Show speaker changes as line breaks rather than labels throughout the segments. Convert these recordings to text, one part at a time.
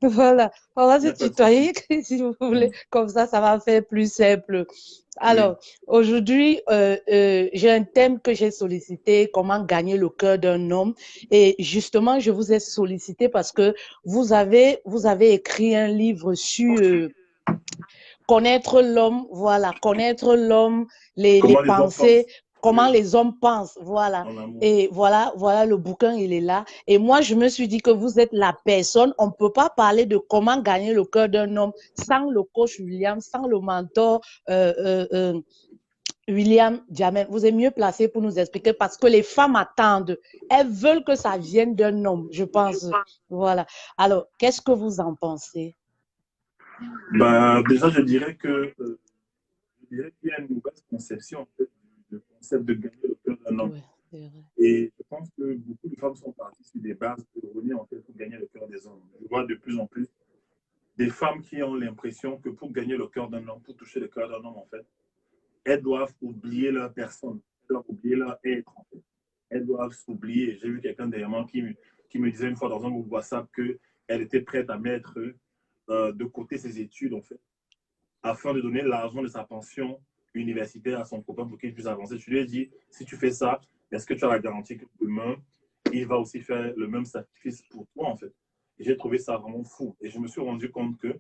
Voilà, on va
Il
se
n'y a pas de souci.
tutoyer si vous voulez,
Mm.
comme ça va faire plus simple.
Oui.
Alors, aujourd'hui, j'ai un thème que j'ai sollicité, comment gagner le cœur d'un homme. Et justement, je vous ai sollicité parce que vous avez écrit un livre sur connaître l'homme, voilà, connaître l'homme, les
Comment les hommes
pensées,
pensent?
comment
Oui,
les hommes pensent, voilà.
en amour.
Et voilà, voilà, le bouquin, il est là. Et moi, je me suis dit que vous êtes la personne. On ne peut pas parler de comment gagner le cœur d'un homme sans le coach William, sans le mentor William Jamel. Vous êtes mieux placé pour nous expliquer parce que les femmes attendent. Elles veulent que ça vienne d'un homme, je pense. Voilà. Alors, qu'est-ce que vous en pensez?
Bah, déjà, je dirais qu'il y a une mauvaise conception en fait, du concept de gagner le cœur d'un homme.
Oui, c'est vrai.
Et je pense que beaucoup de femmes sont parties sur des bases erronées en fait, pour gagner le cœur des hommes. Je vois de plus en plus des femmes qui ont l'impression que pour gagner le cœur d'un homme, pour toucher le cœur d'un homme, en fait, elles doivent oublier leur personne, elles doivent oublier leur être, en fait. Elles doivent s'oublier. J'ai vu quelqu'un derrière moi qui me disait une fois dans un groupe WhatsApp qu'elle était prête à mettre de côté ses études, en fait, afin de donner l'argent de sa pension universitaire à son copain pour qu'il puisse avancer. Je lui ai dit, si tu fais ça, est-ce que tu as la garantie que demain, il va aussi faire le même sacrifice pour toi, en fait? Et j'ai trouvé ça vraiment fou. Et je me suis rendu compte que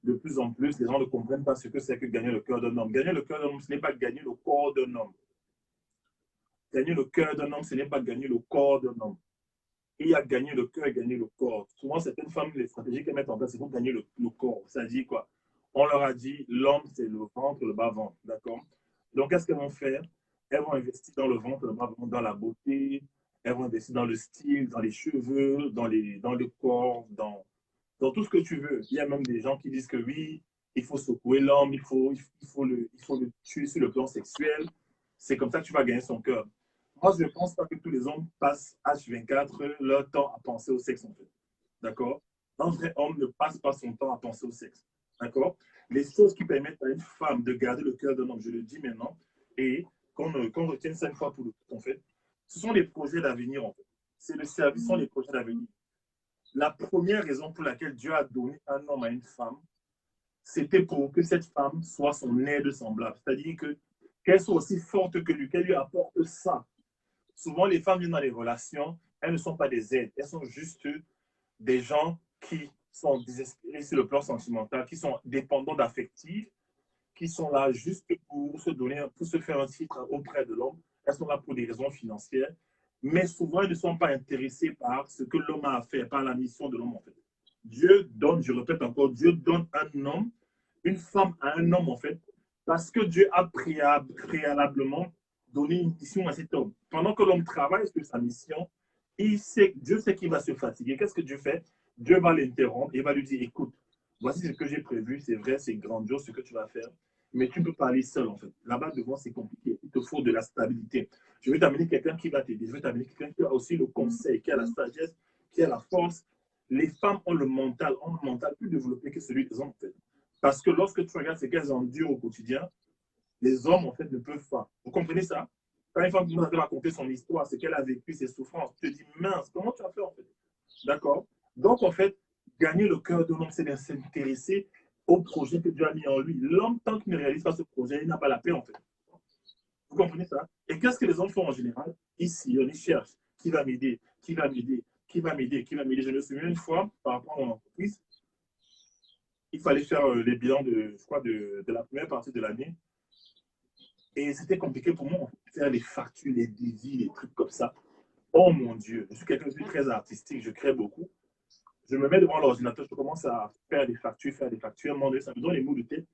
de plus en plus, les gens ne comprennent pas ce que c'est que gagner le cœur d'un homme. Gagner le cœur d'un homme, ce n'est pas gagner le corps d'un homme. Gagner le cœur d'un homme, ce n'est pas gagner le corps d'un homme. Il y a gagner le cœur et gagner le corps. Souvent, certaines femmes, les stratégies qu'elles mettent en place, c'est pour gagner le corps. Ça dit quoi? On leur a dit, l'homme, c'est le ventre, le bas-ventre. D'accord? Donc, qu'est-ce qu'elles vont faire? Elles vont investir dans le ventre, le bas-ventre, dans la beauté. Elles vont investir dans le style, dans les cheveux, dans le corps, dans tout ce que tu veux. Il y a même des gens qui disent que oui, il faut secouer l'homme, il faut le tuer sur le plan sexuel. C'est comme ça que tu vas gagner son cœur. Moi, je ne pense pas que tous les hommes passent H24 leur temps à penser au sexe, en fait. D'accord? Un vrai homme ne passe pas son temps à penser au sexe. D'accord? Les choses qui permettent à une femme de garder le cœur d'un homme, je le dis maintenant, et qu'on retienne ça une fois pour le tout, en fait, ce sont les projets d'avenir, en fait. C'est le service, ce sont les projets d'avenir. La première raison pour laquelle Dieu a donné un homme à une femme, c'était pour que cette femme soit son aide semblable. C'est-à-dire qu'elle soit aussi forte que lui, qu'elle lui apporte ça. Souvent, les femmes viennent dans les relations, elles ne sont pas des aides, elles sont juste des gens qui sont désespérés sur le plan sentimental, qui sont dépendants d'affectifs, qui sont là juste pour se donner, pour se faire un titre auprès de l'homme. Elles sont là pour des raisons financières, mais souvent, elles ne sont pas intéressées par ce que l'homme a à faire, par la mission de l'homme, en fait. Dieu donne, je répète encore, Dieu donne un homme, une femme à un homme, en fait, parce que Dieu a préalablement donné une mission à cet homme. Pendant que l'homme travaille sur sa mission, Dieu sait qu'il va se fatiguer. Qu'est-ce que Dieu fait? Dieu va l'interrompre et va lui dire, écoute, voici ce que j'ai prévu, c'est vrai, c'est grandiose ce que tu vas faire, mais tu ne peux pas aller seul, en fait. Là-bas, devant, c'est compliqué. Il te faut de la stabilité. Je vais t'amener quelqu'un qui va t'aider. Je vais t'amener quelqu'un qui a aussi le conseil, qui a la sagesse, qui a la force. Les femmes ont le mental plus développé que celui des hommes, en fait. Parce que lorsque tu regardes ce qu'elles endurent au quotidien, les hommes, en fait, ne peuvent pas. Vous comprenez ça? Quand une femme commence à raconter son histoire, ce qu'elle a vécu, ses souffrances, tu te dis, mince, comment tu as fait, en fait? D'accord? Donc, en fait, gagner le cœur de l'homme, c'est de s'intéresser au projet que Dieu a mis en lui. L'homme, tant qu'il ne réalise pas ce projet, il n'a pas la paix, en fait. Vous comprenez ça? Et qu'est-ce que les hommes font en général? Ils sillonnent, ils cherchent. Qui va m'aider? Qui va m'aider? Qui va m'aider? Qui va m'aider? Je me souviens une fois, par rapport à mon entreprise, il fallait faire les bilans je crois, de la première partie de l'année. Et c'était compliqué pour moi, faire les factures, les devis, les trucs comme ça. Oh mon Dieu, je suis quelqu'un de très artistique, je crée beaucoup. Je me mets devant l'ordinateur, je commence à faire des factures. À un moment donné, ça me donne les mots de tête.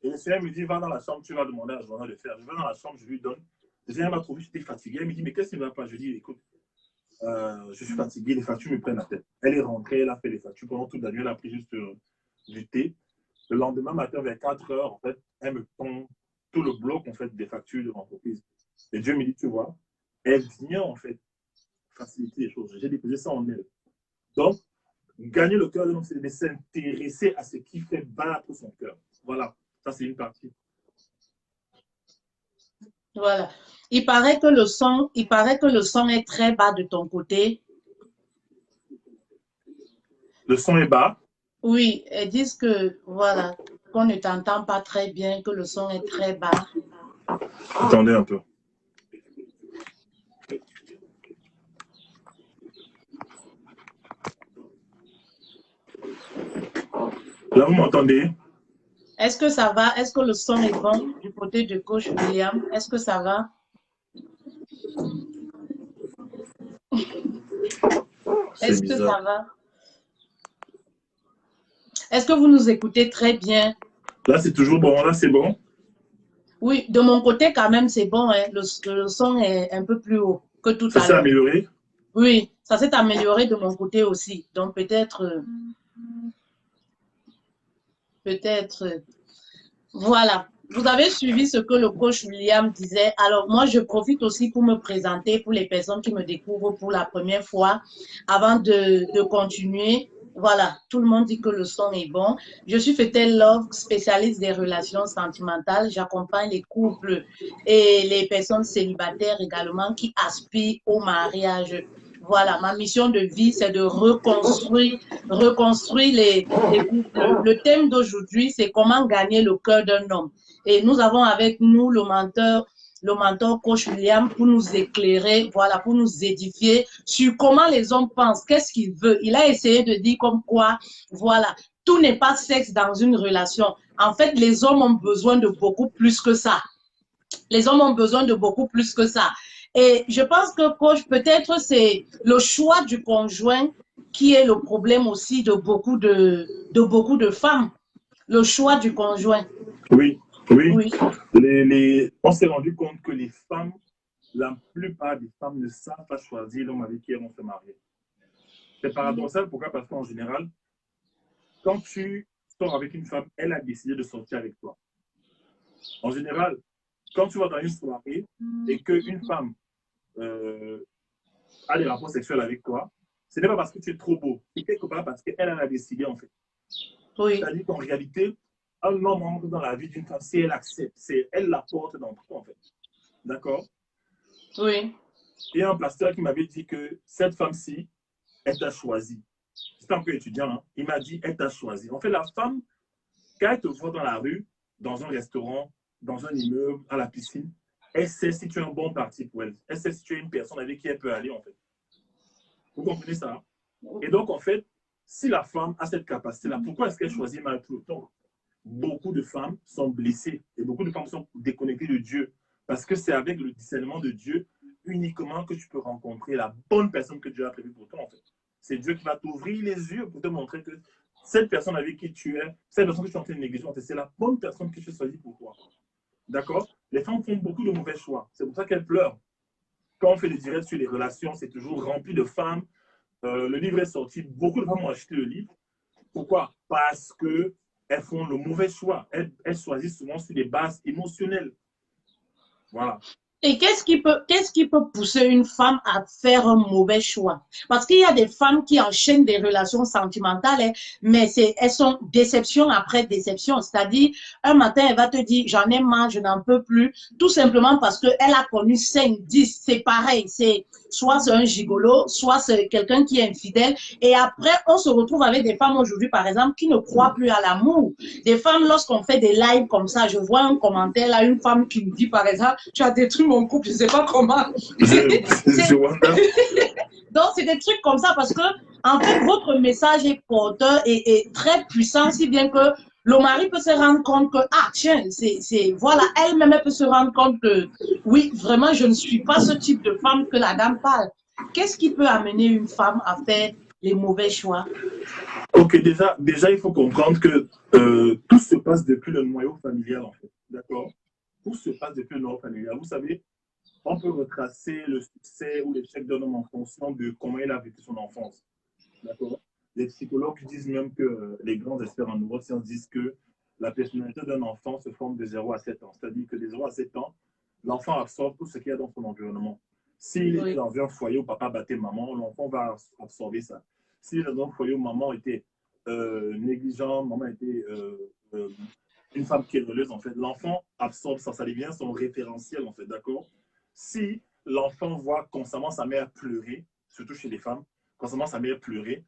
Et le Seigneur me dit, va dans la chambre, tu vas demander à Joanna de faire. Je vais dans la chambre, je lui donne. Le Seigneur m'a trouvé, j'étais fatigué. Il me dit, mais qu'est-ce qui ne va pas? Je lui dis, écoute, je suis fatigué, les factures me prennent la tête. Elle est rentrée, elle a fait les factures pendant toute la nuit, elle a pris juste du thé. Le lendemain matin, vers 4 heures, en fait, elle me prend tout le bloc en fait, des factures de l'entreprise. Et Dieu me dit, tu vois, elle vient en fait faciliter les choses. J'ai déposé ça en elle. Donc, gagner le cœur de l'homme, c'est de s'intéresser à ce qui fait battre son cœur. Voilà, ça c'est une partie.
Voilà. Il paraît que le son est très bas de ton côté.
Le son est bas.
Oui, elles disent que, voilà, qu'on ne t'entend pas très bien, que le son est très bas.
Attendez un peu. Là, vous m'entendez?
Est-ce que ça va? Est-ce que le son est bon du côté de coach William? Est-ce que ça va?
C'est
Est-ce que
bizarre.
ça va? Est-ce que vous nous écoutez très bien?
Là, c'est toujours bon. Là, c'est bon.
Oui, de mon côté, quand même, c'est bon, hein. Le son est un peu plus haut que tout
Ça
à
s'est
l'heure.
amélioré.
Oui, ça s'est amélioré de mon côté aussi. Donc, peut-être, voilà. Vous avez suivi ce que le coach William disait. Alors, moi, je profite aussi pour me présenter pour les personnes qui me découvrent pour la première fois avant de continuer. Voilà, tout le monde dit que le son est bon. Je suis Fetel Love, spécialiste des relations sentimentales. J'accompagne les couples et les personnes célibataires également qui aspirent au mariage. Voilà, ma mission de vie, c'est de reconstruire les couples. Le thème d'aujourd'hui, c'est comment gagner le cœur d'un homme. Et nous avons avec nous le mentor coach William pour nous éclairer, voilà, pour nous édifier sur comment les hommes pensent, qu'est-ce qu'ils veulent. Il a essayé de dire comme quoi, voilà, tout n'est pas sexe dans une relation. En fait, les hommes ont besoin de beaucoup plus que ça. Les hommes ont besoin de beaucoup plus que ça. Et je pense que, coach, peut-être c'est le choix du conjoint qui est le problème aussi de beaucoup de femmes. Le choix du conjoint.
Oui, oui.
Oui.
On s'est rendu compte que les femmes, la plupart des femmes ne savent pas choisir l'homme avec qui elles vont se marier. C'est paradoxal. Pourquoi? Parce qu'en général, quand tu sors avec une femme, elle a décidé de sortir avec toi. En général, quand tu vas dans une soirée et qu'une femme euh, a des rapports sexuels avec toi, ce n'est pas parce que tu es trop beau, c'est quelque part parce qu'elle en a décidé en fait.
Oui.
C'est-à-dire qu'en réalité, un homme entre dans la vie d'une femme si elle accepte, c'est elle la porte dans tout en fait. D'accord?
Oui.
Il y a un pasteur qui m'avait dit que cette femme-ci, elle t'a choisi. J'étais encore étudiant, hein? Il m'a dit, elle t'a choisi. En fait, la femme, quand elle te voit dans la rue, dans un restaurant, dans un immeuble, à la piscine, elle sait si tu es un bon parti pour elle. Elle sait si tu es une personne avec qui elle peut aller, en fait. Vous comprenez ça? Et donc, en fait, si la femme a cette capacité-là, pourquoi est-ce qu'elle choisit mal tout le temps? Beaucoup de femmes sont blessées et beaucoup de femmes sont déconnectées de Dieu. Parce que c'est avec le discernement de Dieu uniquement que tu peux rencontrer la bonne personne que Dieu a prévue pour toi, en fait. C'est Dieu qui va t'ouvrir les yeux pour te montrer que cette personne avec qui tu es, cette personne que tu es en train de négliger, c'est la bonne personne que tu choisis pour toi. D'accord? Les femmes font beaucoup de mauvais choix. C'est pour ça qu'elles pleurent. Quand on fait des directs sur les relations, c'est toujours rempli de femmes. Le livre est sorti. Beaucoup de femmes ont acheté le livre. Pourquoi? Parce qu'elles font le mauvais choix. Elles choisissent souvent sur des bases émotionnelles. Voilà.
Et qu'est-ce qui peut pousser une femme à faire un mauvais choix? Parce qu'il y a des femmes qui enchaînent des relations sentimentales, hein, mais elles sont déception après déception. C'est-à-dire, un matin, elle va te dire, j'en ai marre, je n'en peux plus, tout simplement parce qu'elle a connu 5, 10, c'est pareil. Soit c'est un gigolo, soit c'est quelqu'un qui est infidèle. Et après, on se retrouve avec des femmes aujourd'hui, par exemple, qui ne croient plus à l'amour. Des femmes, lorsqu'on fait des lives comme ça, je vois un commentaire là, une femme qui me dit, par exemple, tu as détruit mon couple, je ne sais pas comment.
Je wonder.
Donc, c'est des trucs comme ça parce que, en fait, votre message est porteur et très puissant, si bien que le mari peut se rendre compte que, ah, tiens, voilà, elle-même, elle peut se rendre compte que, oui, vraiment, je ne suis pas ce type de femme que la dame parle. Qu'est-ce qui peut amener une femme à faire les mauvais choix?
Ok, déjà, il faut comprendre que tout se passe depuis le noyau familial, en fait. D'accord? Tout se passe depuis le noyau familial. Vous savez, on peut retracer le succès ou l'échec d'un homme en fonction de comment il a vécu son enfance. D'accord? Les psychologues disent même que les grands experts en neurosciences disent que la personnalité d'un enfant se forme de 0 à 7 ans. C'est-à-dire que de 0 à 7 ans, l'enfant absorbe tout ce qu'il y a dans son environnement. S'il est
Oui.
dans un foyer où papa battait maman, l'enfant va absorber ça. S'il est dans un foyer où maman était négligente, maman était une femme qui est releuse, en fait, l'enfant absorbe ça, ça devient son référentiel, en fait, d'accord? Si l'enfant voit constamment sa mère pleurer, surtout chez les femmes, constamment sa mère pleurer,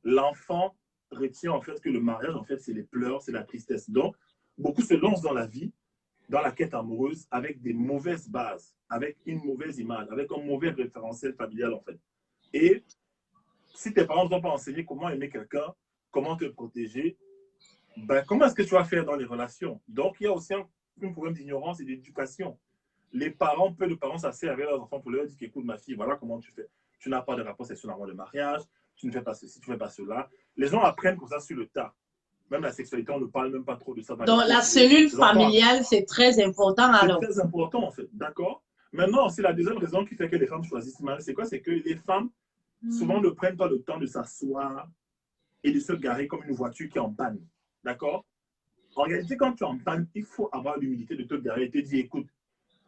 l'enfant retient en fait que le mariage, en fait, c'est les pleurs, c'est la tristesse. Donc, beaucoup se lancent dans la vie, dans la quête amoureuse, avec des mauvaises bases, avec une mauvaise image, avec un mauvais référentiel familial, en fait. Et si tes parents ne t'ont pas enseigné comment aimer quelqu'un, comment te protéger, ben, comment est-ce que tu vas faire dans les relations? Donc, il y a aussi un problème d'ignorance et d'éducation. Peu de parents s'asseyent avec leurs enfants pour leur dire qu'écoute, ma fille, voilà comment tu fais. Tu n'as pas de rapport sexuel avant le mariage, tu ne fais pas ceci, tu ne fais pas cela. Les gens apprennent comme ça sur le tas. Même la sexualité, on ne parle même pas trop de ça.
Donc, la cellule familiale, c'est très important alors.
C'est très important en fait, d'accord? Maintenant, c'est la deuxième raison qui fait que les femmes choisissent mal. C'est quoi? C'est que les femmes, souvent, ne prennent pas le temps de s'asseoir et de se garer comme une voiture qui est en panne. D'accord? En réalité, quand tu es en panne, il faut avoir l'humilité de te garer et te dire, écoute,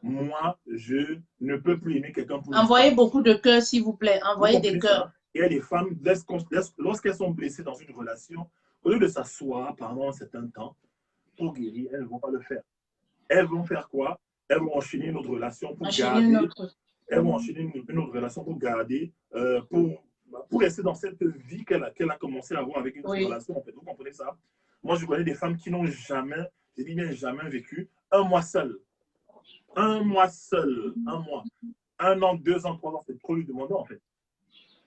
moi, je ne peux plus aimer quelqu'un pour
Envoyez beaucoup de cœurs, s'il vous plaît. Envoyez des cœurs.
Et les femmes, lorsqu'elles sont blessées dans une relation, au lieu de s'asseoir pendant un certain temps pour guérir, elles ne vont pas le faire. Elles vont faire quoi? Elles vont enchaîner une autre relation pour garder. Elles vont enchaîner une autre relation pour garder, pour rester dans cette vie qu'elle a commencé à avoir avec une autre relation. En fait. Vous comprenez ça? Moi, je connais des femmes qui n'ont jamais, je dis bien jamais vécu un mois seul. Un mois seul. Un mois. 1 an, 2 ans, 3 ans, c'est trop lui demander en fait.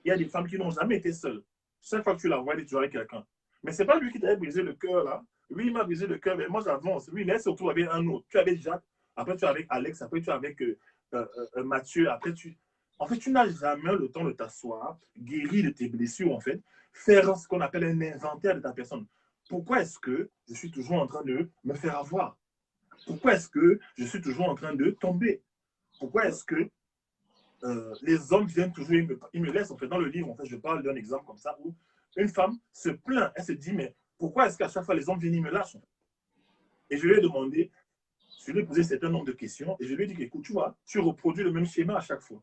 Il y a des femmes qui n'ont jamais été seules. Chaque fois que tu la vois, elle est toujours avec quelqu'un. Mais ce n'est pas lui qui t'a brisé le cœur là. Lui, il m'a brisé le cœur, mais moi j'avance. Lui, il est surtout avec un autre. Tu es avec Jacques, après tu es avec Alex, après tu es avec Mathieu, après tu. En fait, tu n'as jamais le temps de t'asseoir, guérir de tes blessures, en fait, faire ce qu'on appelle un inventaire de ta personne. Pourquoi est-ce que je suis toujours en train de me faire avoir? Pourquoi est-ce que je suis toujours en train de tomber? Pourquoi est-ce que les hommes viennent toujours, ils me laissent, en fait, dans le livre, en fait, je parle d'un exemple comme ça, où une femme se plaint, elle se dit, mais pourquoi est-ce qu'à chaque fois les hommes viennent, ils me lâchent? Et je lui ai demandé, je lui ai posé un certain nombre de questions, et je lui ai dit, écoute, tu vois, tu reproduis le même schéma à chaque fois.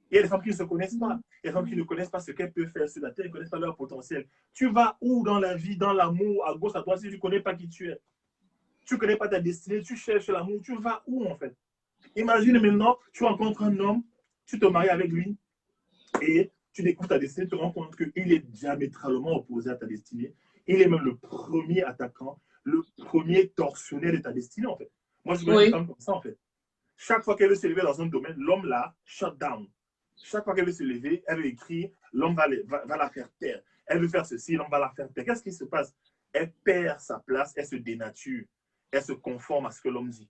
Il y a des femmes qui ne se connaissent pas, il y a des femmes qui ne connaissent pas ce qu'elles peuvent faire sur la terre, ils ne connaissent pas leur potentiel. Tu vas où dans la vie, dans l'amour, à gauche, à droite, si tu ne connais pas qui tu es? Tu ne connais pas ta destinée, tu cherches l'amour, tu vas où en fait? Imagine maintenant, tu rencontres un homme, tu te maries avec lui et tu découvres ta destinée, tu te rends compte qu'il est diamétralement opposé à ta destinée. Il est même le premier attaquant, le premier tortionnaire de ta destinée, en fait. Moi, je vois une femme comme ça, en fait. Chaque fois qu'elle veut se lever dans un domaine, l'homme la shut down. Chaque fois qu'elle veut se lever, elle veut écrire, l'homme va la faire taire. Elle veut faire ceci, l'homme va la faire taire. Qu'est-ce qui se passe? Elle perd sa place, elle se dénature, elle se conforme à ce que l'homme dit.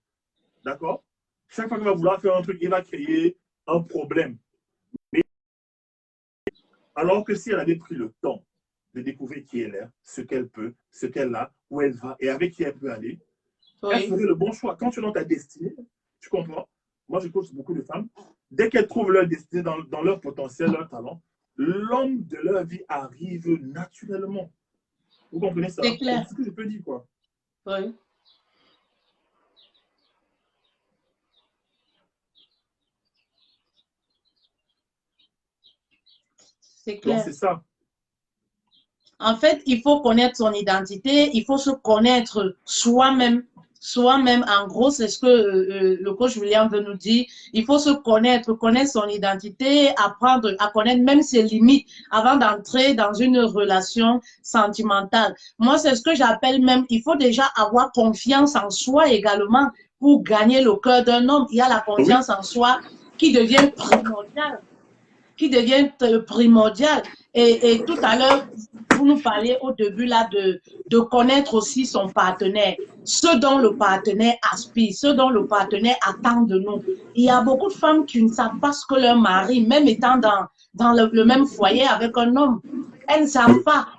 D'accord? Chaque fois qu'elle va vouloir faire un truc, il va créer un problème. Mais, alors que si elle avait pris le temps de découvrir qui elle est, ce qu'elle peut, ce qu'elle a, où elle va et avec qui elle peut aller, elle ferait le bon choix. Quand tu es dans ta destinée, tu comprends? Moi, je coach beaucoup de femmes. Dès qu'elles trouvent leur destinée dans leur potentiel, leur talent, l'homme de leur vie arrive naturellement. Vous comprenez ça?
C'est clair.
C'est ce que je peux dire, quoi.
Oui. C'est clair.
C'est ça.
En fait, il faut connaître son identité, il faut se connaître soi-même. Soi-même, en gros, c'est ce que le coach William veut nous dire. Il faut se connaître son identité, apprendre à connaître même ses limites avant d'entrer dans une relation sentimentale. Moi, c'est ce que j'appelle même, il faut déjà avoir confiance en soi également pour gagner le cœur d'un homme. Il y a la confiance en soi qui devient primordiale. Et tout à l'heure, vous nous parliez au début là de connaître aussi son partenaire, ce dont le partenaire aspire, ce dont le partenaire attend de nous. Il y a beaucoup de femmes qui ne savent pas ce que leur mari, même étant dans le même foyer avec un homme, elles ne savent pas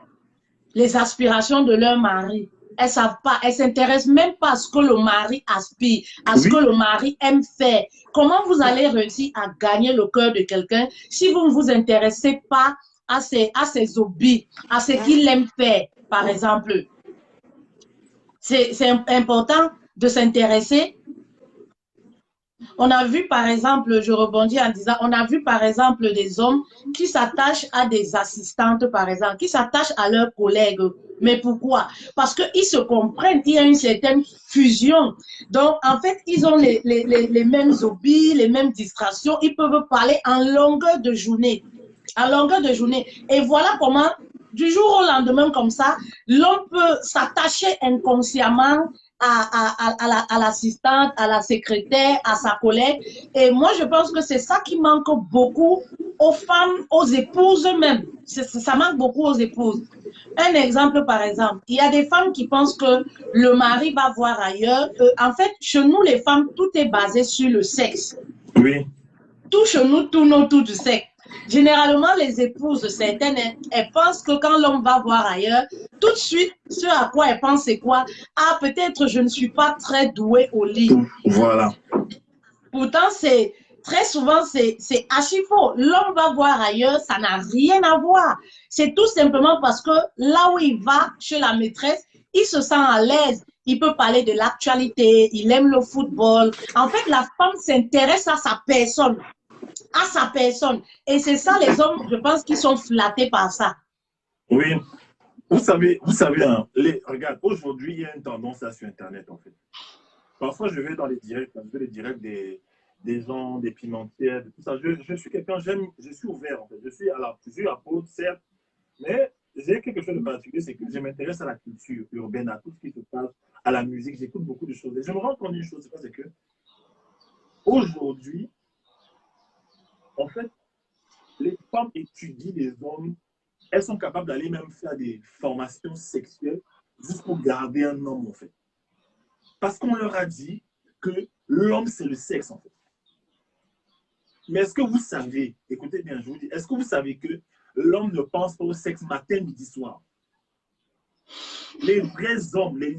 les aspirations de leur mari. Elles savent pas, elles s'intéressent même pas à ce que le mari aspire, à ce que le mari aime faire. Comment vous allez réussir à gagner le cœur de quelqu'un si vous ne vous intéressez pas à ses hobbies, à ce qu'il aime faire, par exemple? C'est important de s'intéresser. On a vu, par exemple, je rebondis en disant, on a vu, par exemple, des hommes qui s'attachent à des assistantes, par exemple, qui s'attachent à leurs collègues. Mais pourquoi? Parce qu'ils se comprennent, il y a une certaine fusion. Donc, en fait, ils ont les mêmes hobbies, les mêmes distractions. Ils peuvent parler en longueur de journée. En longueur de journée. Et voilà comment du jour au lendemain comme ça, l'homme peut s'attacher inconsciemment à l'assistante, à la secrétaire, à sa collègue. Et moi, je pense que c'est ça qui manque beaucoup aux femmes, aux épouses même. Ça manque beaucoup aux épouses. Un exemple, par exemple, il y a des femmes qui pensent que le mari va voir ailleurs. En fait, chez nous, les femmes, tout est basé sur le sexe.
Oui.
Tout chez nous tourne autour du sexe. Généralement, les épouses, certaines, elles pensent que quand l'homme va voir ailleurs, tout de suite, ce à quoi elles pensent, c'est quoi? Ah, peut-être je ne suis pas très douée au lit.
Voilà.
Pourtant, très souvent, c'est archi faux. L'homme va voir ailleurs, ça n'a rien à voir. C'est tout simplement parce que là où il va, chez la maîtresse, il se sent à l'aise. Il peut parler de l'actualité, il aime le football. En fait, la femme s'intéresse à sa personne. À sa personne. Et c'est ça, les hommes, je pense, qui sont flattés par ça.
Oui. Vous savez hein, regarde, aujourd'hui, il y a une tendance là sur Internet, en fait. Parfois, je vais dans les directs, des gens, des pimentières, de tout ça. Je suis quelqu'un, je suis ouvert, en fait. Je suis à peau, certes, mais j'ai quelque chose de particulier, c'est que je m'intéresse à la culture urbaine, à tout ce qui se passe, à la musique. J'écoute beaucoup de choses. Et je me rends compte d'une chose, c'est que aujourd'hui, en fait, les femmes étudient les hommes. Elles sont capables d'aller même faire des formations sexuelles juste pour garder un homme, en fait. Parce qu'on leur a dit que l'homme, c'est le sexe, en fait. Mais est-ce que vous savez, écoutez bien, je vous dis, est-ce que vous savez que l'homme ne pense pas au sexe matin, midi, soir? Les vrais hommes, les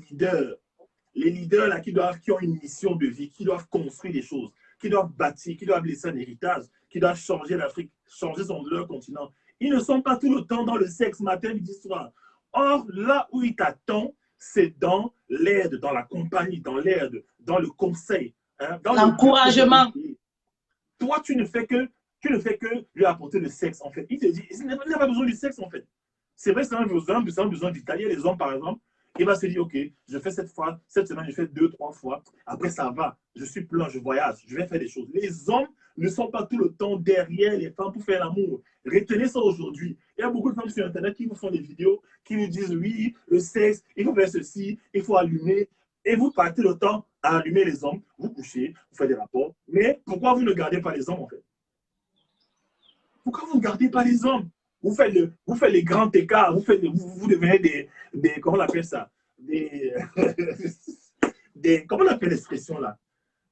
leaders là, qui ont une mission de vie, qui doivent construire des choses, qui doivent bâtir, qui doivent laisser un héritage, qui doivent changer l'Afrique, changer leur continent, ils ne sont pas tout le temps dans le sexe matin, midi, soir. Or, là où ils t'attendent, c'est dans l'aide, dans la compagnie, dans l'aide, dans le conseil, hein, dans
l'encouragement.
Toi, tu ne fais que lui apporter le sexe, en fait. Il te dit, il n'a pas besoin du sexe, en fait. C'est vrai, c'est un besoin d'Italie. Les hommes, par exemple, il va se dire, OK, je fais cette semaine, je fais 2, 3 fois. Après, ça va. Je suis plein, je voyage, je vais faire des choses. Les hommes ne sont pas tout le temps derrière les femmes pour faire l'amour. Retenez ça aujourd'hui. Il y a beaucoup de femmes sur Internet qui vous font des vidéos, qui vous disent, oui, le sexe, il faut faire ceci, il faut allumer. Et vous partez le temps à allumer les hommes, vous couchez, vous faites des rapports. Mais pourquoi vous ne gardez pas les hommes, en fait? Pourquoi vous ne gardez pas les hommes? Vous faites les grands écarts, vous devenez comment on appelle ça? Comment on appelle l'expression là?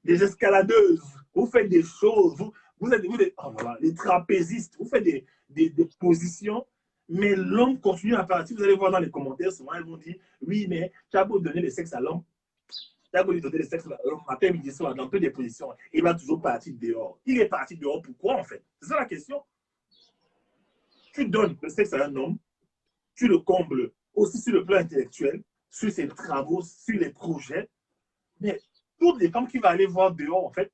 Des escaladeuses. Vous faites des choses, vous êtes oh là, les trapézistes, vous faites des positions, mais l'homme continue à partir. Vous allez voir dans les commentaires, souvent ils vont dire, oui, mais tu as beau donner le sexe à l'homme, tu as beau lui donner le sexe à l'homme, matin, midi, soir, dans toutes les positions, il va toujours partir dehors. Il est parti dehors, pourquoi en fait? C'est ça la question. Tu donnes le sexe à un homme, tu le combles aussi sur le plan intellectuel, sur ses travaux, sur les projets. Mais toutes les femmes qui vont aller voir dehors, en fait,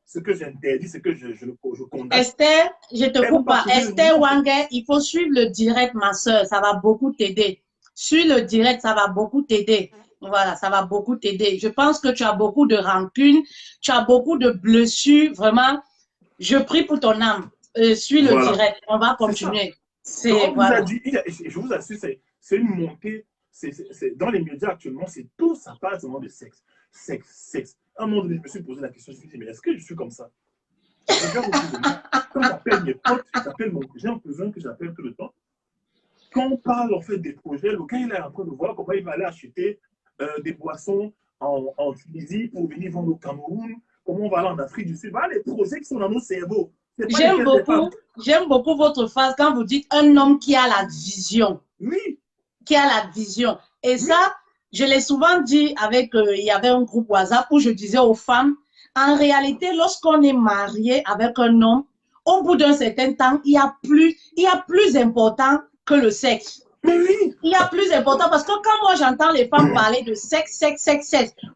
ce que j'interdis, c'est que je condamne.
Esther, je te coupe pas. Esther Wanger, il faut suivre le direct, ma soeur. Ça va beaucoup t'aider. Suis le direct, ça va beaucoup t'aider. Voilà, ça va beaucoup t'aider. Je pense que tu as beaucoup de rancune, tu as beaucoup de blessures. Vraiment, je prie pour ton âme. Suis le direct. On va continuer.
Voilà. Je vous assure, c'est une montée. Dans les médias actuellement, c'est tout, ça parle seulement de sexe. Sexe. À un moment donné, je me suis posé la question, je me suis dit, mais est-ce que je suis comme ça? Quand j'appelle mes potes, j'ai un cousin que j'appelle tout le temps. Quand on parle en fait des projets, le gars il est en train de voir comment il va aller acheter des boissons en Tunisie pour venir vendre au Cameroun, comment on va aller en Afrique du Sud. Voilà les projets qui sont dans nos cerveaux.
J'aime beaucoup votre phrase quand vous dites un homme qui a la vision.
Oui.
Qui a la vision. Et oui. Ça, je l'ai souvent dit avec, il y avait un groupe WhatsApp où je disais aux femmes, en réalité, lorsqu'on est marié avec un homme, au bout d'un certain temps, il y a plus important que le sexe.
Mais oui.
Il y a plus important parce que quand moi j'entends les femmes parler de sexe,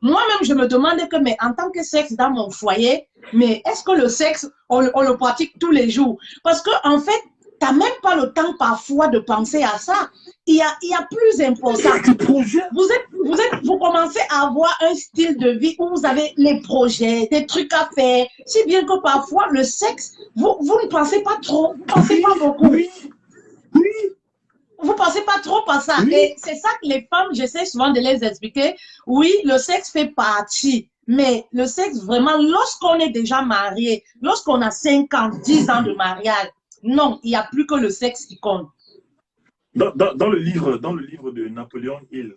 moi-même je me demande que, mais en tant que sexe dans mon foyer, mais est-ce que le sexe, on le pratique tous les jours? Parce que en fait, tu n'as même pas le temps parfois de penser à ça. Il y a plus important. Vous commencez à avoir un style de vie où vous avez les projets, des trucs à faire, si bien que parfois le sexe, vous ne pensez pas trop, vous ne pensez pas beaucoup.
Oui. Oui.
Vous pensez pas trop à ça.
Oui.
Et c'est ça que les femmes, j'essaie souvent de les expliquer. Oui, le sexe fait partie. Mais le sexe, vraiment, lorsqu'on est déjà marié, lorsqu'on a 5 ans, 10 ans de mariage, non, il n'y a plus que le sexe qui compte.
Dans le livre de Napoléon Hill,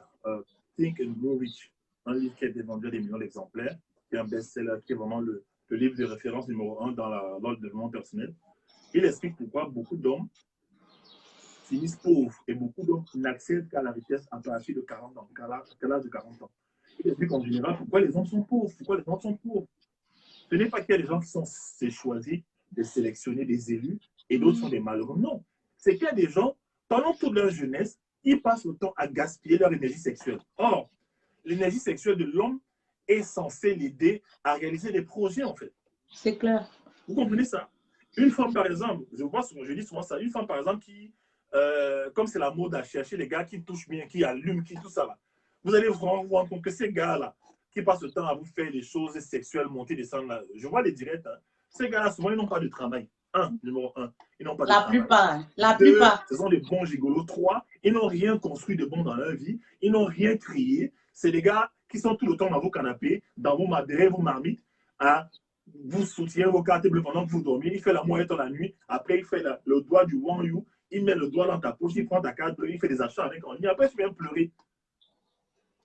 Think and Grow Rich, un livre qui a été vendu à des millions d'exemplaires, qui est un best-seller, qui est vraiment le livre de référence numéro 1 dans le développement personnel, il explique pourquoi beaucoup d'hommes finissent pauvres et beaucoup d'hommes n'accèdent qu'à la richesse à partir de 40 ans, qu'à l'âge de 40 ans. Il explique en général pourquoi les hommes sont pauvres, pourquoi les gens sont pauvres. Ce n'est pas qu'il y a des gens qui sont choisis, des sélectionnés, des élus, et d'autres sont des malheureux. Non. C'est qu'il y a des gens, pendant toute leur jeunesse, ils passent le temps à gaspiller leur énergie sexuelle. Or, l'énergie sexuelle de l'homme est censée l'aider à réaliser des projets, en fait.
C'est clair.
Vous comprenez ça? Une femme, par exemple, je dis souvent ça, une femme, par exemple, qui, comme c'est la mode à chercher les gars qui touchent bien, qui allument, qui tout ça là, vous allez vraiment vous rendre compte que ces gars-là, qui passent le temps à vous faire des choses sexuelles, monter, descendre là, je vois les directs, hein, ces gars-là, souvent, ils n'ont pas de travail. Numéro un, ils n'ont pas de travail.
La
Deux,
plupart.
ce sont des bons gigolos. Trois, ils n'ont rien construit de bon dans leur vie. Ils n'ont rien créé. C'est des gars qui sont tout le temps dans vos canapés, dans vos madrés, vos marmites, à vous soutiennent vos cartes bleues pendant que vous dormez. Il fait la moyenne la nuit. Après, il fait le doigt du Wang Yu. Il met le doigt dans ta poche. Il prend ta carte bleue. Il fait des achats avec en ligne. Après, tu viens pleurer.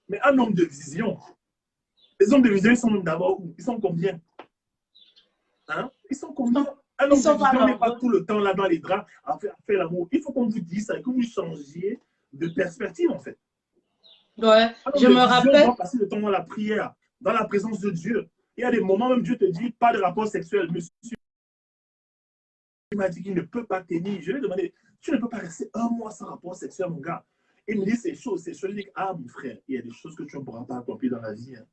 Mais un homme de vision. Les hommes de vision, ils sont d'abord où? Ils sont combien? Hein? Ils sont combien? Un homme de vision n'est pas tout le temps là dans les draps à faire l'amour. Il faut qu'on vous dise ça et que vous changiez de perspective, en fait.
Ouais, je me rappelle.
On doit passer le temps dans la prière, dans la présence de Dieu. Il y a des moments où Dieu te dit pas de rapport sexuel. Monsieur, il m'a dit qu'il ne peut pas tenir. Je lui ai demandé, tu ne peux pas rester un mois sans rapport sexuel, mon gars. Il me dit ces choses. Je lui dis, ah, mon frère, il y a des choses que tu ne pourras pas accomplir dans la vie. Hein.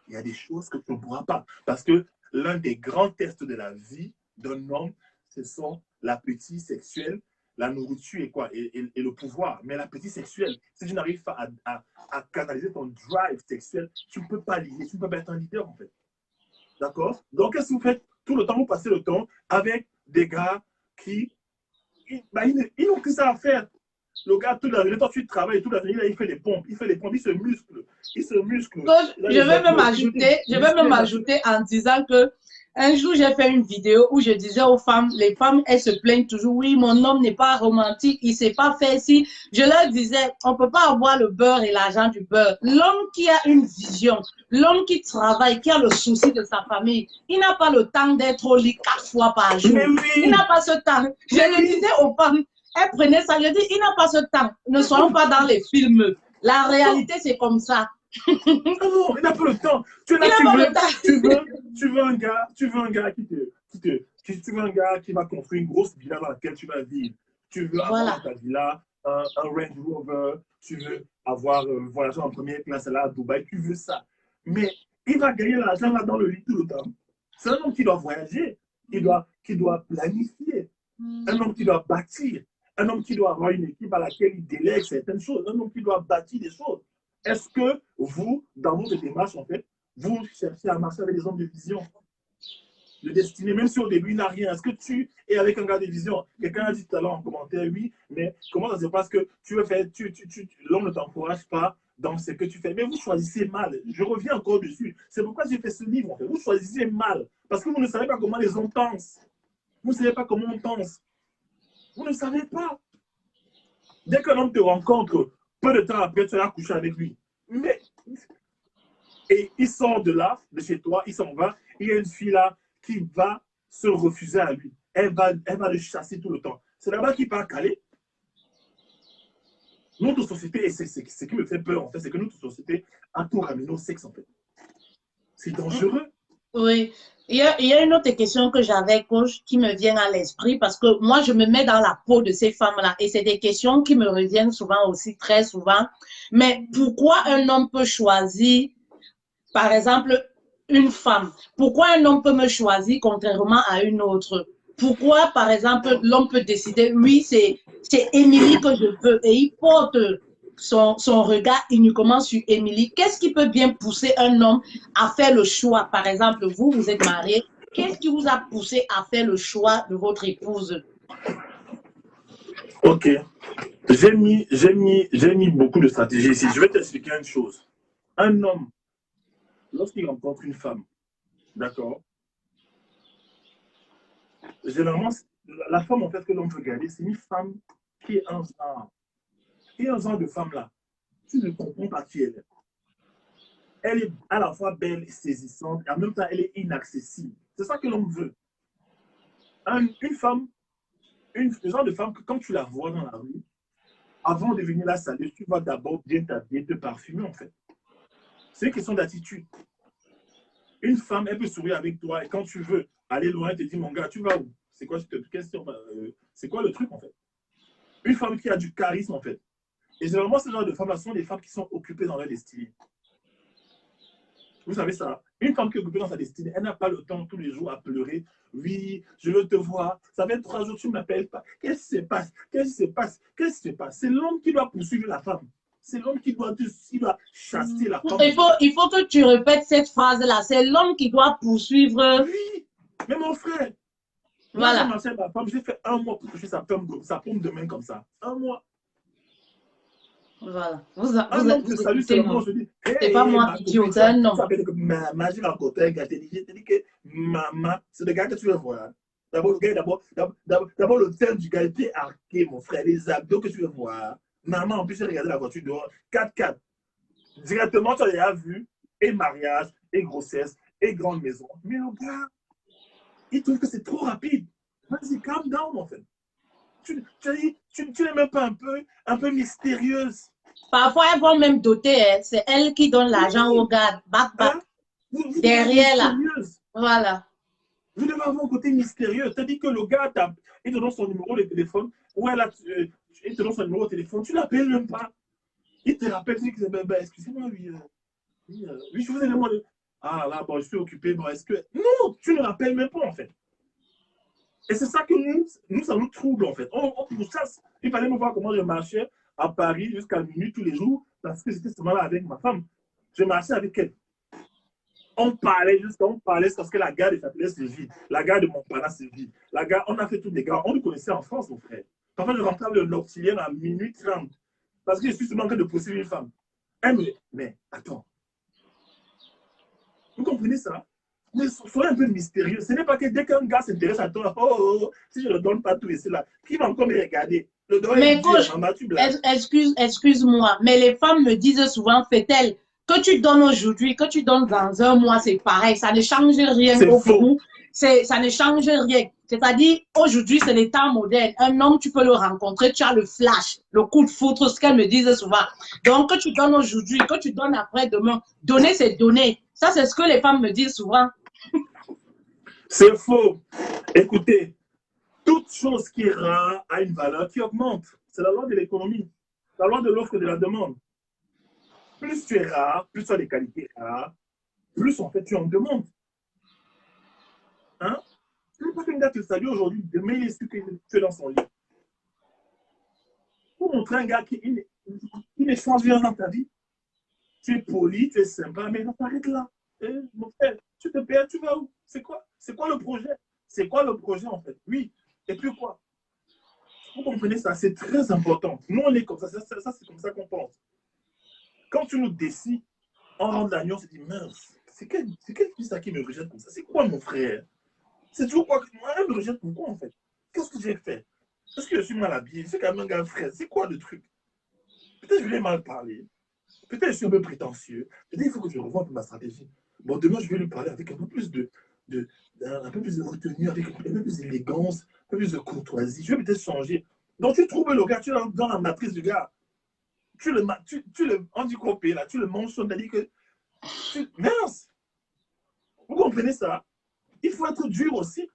Il y a des choses que tu ne pourras pas. Parce que l'un des grands tests de la vie d'un homme, ce sont l'appétit sexuel, la nourriture et quoi, et le pouvoir. Mais l'appétit sexuel, si tu n'arrives pas à canaliser ton drive sexuel, tu ne peux pas lier, tu ne peux pas être un leader, en fait. D'accord? Donc, qu'est-ce que vous faites? Tout le temps, vous passez le temps avec des gars qui, ils n'ont que ça à faire. Le gars, toute la journée, toi, tu travailles, toute la journée, il fait les pompes, il se muscle.
Donc, je vais même ajouter en disant que un jour, j'ai fait une vidéo où je disais aux femmes, les femmes, elles se plaignent toujours, oui, mon homme n'est pas romantique, il ne sait pas faire ci. Je leur disais, on ne peut pas avoir le beurre et l'argent du beurre. L'homme qui a une vision, l'homme qui travaille, qui a le souci de sa famille, il n'a pas le temps d'être au lit 4 fois par jour.
Oui.
Il n'a pas ce temps. Je le disais aux femmes, elles prenaient ça, je dis, il n'a pas ce temps. Ne soyons pas dans les films. La réalité, c'est comme ça.
Non, il n'a pas le temps. Tu veux un gars qui va construire une grosse villa dans laquelle tu vas vivre. Tu veux avoir ta villa, un Range Rover, tu veux avoir voyager en première classe là à Dubaï, tu veux ça. Mais il va gagner l'argent là dans le lit tout le temps. C'est un homme qui doit voyager, qui doit planifier, un homme qui doit bâtir, un homme qui doit avoir une équipe à laquelle il délègue certaines choses, un homme qui doit bâtir des choses. Est-ce que vous, dans votre démarche, en fait, vous cherchez à marcher avec des hommes de vision, de destinée, même si au début il n'a rien? Est-ce que tu es avec un gars de vision? Quelqu'un a dit tout à l'heure en commentaire, oui, mais comment ça se passe que tu veux faire, l'homme ne t'encourage pas dans ce que tu fais? Mais vous choisissez mal. Je reviens encore dessus. C'est pourquoi j'ai fait ce livre, en fait. Vous choisissez mal. Parce que vous ne savez pas comment les hommes pensent. Vous ne savez pas comment on pense. Vous ne savez pas. Dès qu'un homme te rencontre, peu de temps après, tu vas coucher avec lui. Mais, et il sort de là, de chez toi, il s'en va. Il y a une fille là qui va se refuser à lui. Elle va le chasser tout le temps. C'est là-bas qu'il part caler. Notre société, et c'est ce qui me fait peur, en fait, c'est que notre société a tout ramené au sexe, en fait. C'est dangereux.
Oui. Il y a une autre question que j'avais, coach, qui me vient à l'esprit parce que moi, je me mets dans la peau de ces femmes-là et c'est des questions qui me reviennent souvent aussi, très souvent. Mais pourquoi un homme peut choisir, par exemple, une femme? Pourquoi un homme peut me choisir contrairement à une autre? Pourquoi, par exemple, l'homme peut décider, oui, c'est Émilie que je veux et il porte son regard uniquement sur Émilie? Qu'est-ce qui peut bien pousser un homme à faire le choix? Par exemple, vous êtes marié. Qu'est-ce qui vous a poussé à faire le choix de votre épouse?
Ok. J'ai mis beaucoup de stratégies ici. Je vais t'expliquer une chose. Un homme, lorsqu'il rencontre une femme, d'accord, généralement, la femme, en fait, que l'on peut garder, c'est une femme qui est un genre. Qui est un genre de femme-là. Tu ne comprends pas qui elle est. Elle est à la fois belle et saisissante, et en même temps, elle est inaccessible. C'est ça que l'on veut. Une femme, le genre de femme que quand tu la vois dans la rue, avant de venir la saluer, tu vas d'abord bien t'habiller, te parfumer, en fait. C'est une question d'attitude. Une femme, elle peut sourire avec toi, et quand tu veux aller loin, elle te dit, mon gars, tu vas où? C'est quoi, c'est quoi le truc, en fait? Une femme qui a du charisme, en fait. Et généralement, ce genre de femmes-là sont des femmes qui sont occupées dans leur destinée. Vous savez ça, une femme qui est occupée dans sa destinée, elle n'a pas le temps tous les jours à pleurer. Oui, je veux te voir. Ça fait 3 jours, tu ne m'appelles pas. Qu'est-ce qui se passe? Qu'est-ce qui se passe? Qu'est-ce qui se passe? C'est l'homme qui doit poursuivre la femme. C'est l'homme qui doit chasser la femme.
Il faut que tu répètes cette phrase-là. C'est l'homme qui doit poursuivre.
Oui, mais mon frère, moi, j'ai
Voilà.
marché avec ma femme, j'ai fait 1 mois pour toucher sa paume de main comme ça. 1 mois.
Voilà.
Un homme te
Vous
salue
écoutez,
seulement,
non.
je dis,
C'est pas
hey,
moi
ma
qui dis
copine,
c'est un
tu
homme.
appelles que maman, j'ai rencontré un gars, je te dis que maman, c'est le gars que tu veux voir. D'abord, le gars, d'abord, le teint du gars était arqué, mon frère, les abdos que tu veux voir. Maman, en plus, j'ai regardé la voiture dehors, 4x4. Directement, tu as déjà vu, et mariage, et grossesse, et grande maison. Mais le gars, il trouve que c'est trop rapide. Vas-y, calm down, en fait. Tu n'es même pas un peu mystérieuse.
Parfois, elles vont même doter. Hein. C'est elle qui donne l'argent au
Oui,
gars. Bac, bac.
hein? Vous devez être
Derrière là.
mystérieuse.
Voilà.
Vous devez avoir un côté mystérieux. C'est-à-dire que le gars, il te donne son numéro de téléphone. Ouais, là, il te donne son numéro de téléphone. Tu ne l'appelles même pas. Il te rappelle, tu dis que ben, excusez-moi, oui, je vous ai demandé. Ah là, bon, je suis occupé. Bon, est-ce que. Non, tu ne l'appelles même pas, en fait. Et c'est ça que ça nous trouble, en fait. On nous chasse. Il fallait me voir comment je marchais à Paris jusqu'à minuit tous les jours parce que j'étais seulement là avec ma femme. Je marchais avec elle. On parlait parce que la gare de Châtelet c'est vide. La gare de Montparnasse c'est vide. La gare, on a fait toutes les gares. On nous connaissait en France, mon frère. Parfois, je rentrais le Noctilien à minuit 30 parce que je suis seulement en train de poursuivre une femme. Mais attends. Vous comprenez ça? Mais soyez un peu mystérieux. Ce n'est pas que dès qu'un gars s'intéresse à toi, si je ne donne pas tout et cela, qui va encore me regarder? Le doigt est
Mais
dur,
coach,
maman, tu blagues.
excuse-moi, mais les femmes me disent souvent, fait-elle, que tu donnes aujourd'hui, que tu donnes dans un mois, c'est pareil, ça ne change rien
C'est
au
faux.
bout, ça ne change rien. C'est-à-dire, aujourd'hui, c'est l'état moderne. Un homme, tu peux le rencontrer, tu as le flash, le coup de foudre, ce qu'elles me disent souvent. Donc, que tu donnes aujourd'hui, que tu donnes après-demain, donner, c'est donner. Ça, c'est ce que les femmes me disent souvent.
C'est faux. Écoutez, toute chose qui est rare a une valeur qui augmente. C'est la loi de l'économie, la loi de l'offre et de la demande. Plus tu es rare, plus tu as des qualités rares, plus en fait tu en demandes. Hein? Ce n'est pas qu'un gars te salue aujourd'hui, demain il est sûr que tu es dans son lit. Pour montrer un gars qui ne change rien dans ta vie, tu es poli, tu es sympa, mais ça s'arrête là. Mon frère, tu te perds, tu vas où? C'est quoi le projet? C'est quoi le projet en fait? Oui. Et puis quoi? Vous comprenez ça? C'est très important. Nous, on est comme ça. C'est comme ça qu'on pense. Quand tu nous décides, on rentre l'agneau, on se dit, mince, c'est quel fils qui me rejette comme ça? C'est quoi mon frère? C'est toujours quoi? Moi, elle me rejette pourquoi en fait? Qu'est-ce que j'ai fait? Est-ce que je suis mal habillé? C'est quand même un gars frère. C'est quoi le truc? Peut-être que je lui ai mal parlé. Peut-être que je suis un peu prétentieux. Peut-être qu'il faut que je revoie un peu ma stratégie. Bon, demain, je vais lui parler avec un peu plus un peu plus de retenue, avec un peu plus d'élégance, un peu plus de courtoisie. Je vais peut-être changer. Donc, tu trouves le gars, tu es dans la matrice du gars. On dit qu'on paye là, tu le manges, c'est-à-dire que mince! Vous comprenez ça? Il faut être dur aussi.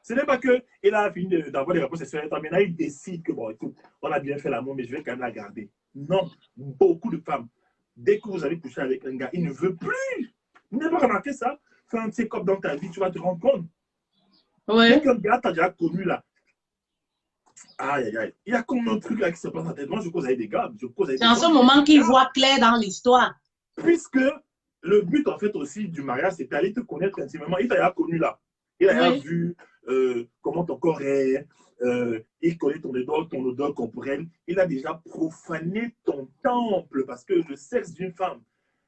Ce n'est pas qu'il a fini d'avoir des réponses sexuelles, maintenant il décide que bon, écoute, on a bien fait l'amour, mais je vais quand même la garder. Non, beaucoup de femmes, dès que vous avez couché avec un gars, il ne veut plus. Vous n'avez pas remarqué ça? Fais un check-up dans ta vie, tu vas te rendre compte.
Oui.
Dès qu'un gars t'a déjà connu là, aïe, aïe, aïe, il y a combien de trucs là qui se passent en tête? Moi, je cause avec des gars,
C'est en ce moment qu'il voit clair dans l'histoire.
Puisque le but, en fait, aussi du mariage, c'est d'aller te connaître intimement. Il t'a déjà connu là. Il a déjà vu comment ton corps est, il connaît ton odeur corporelle, il a déjà profané ton temple parce que le sexe d'une femme,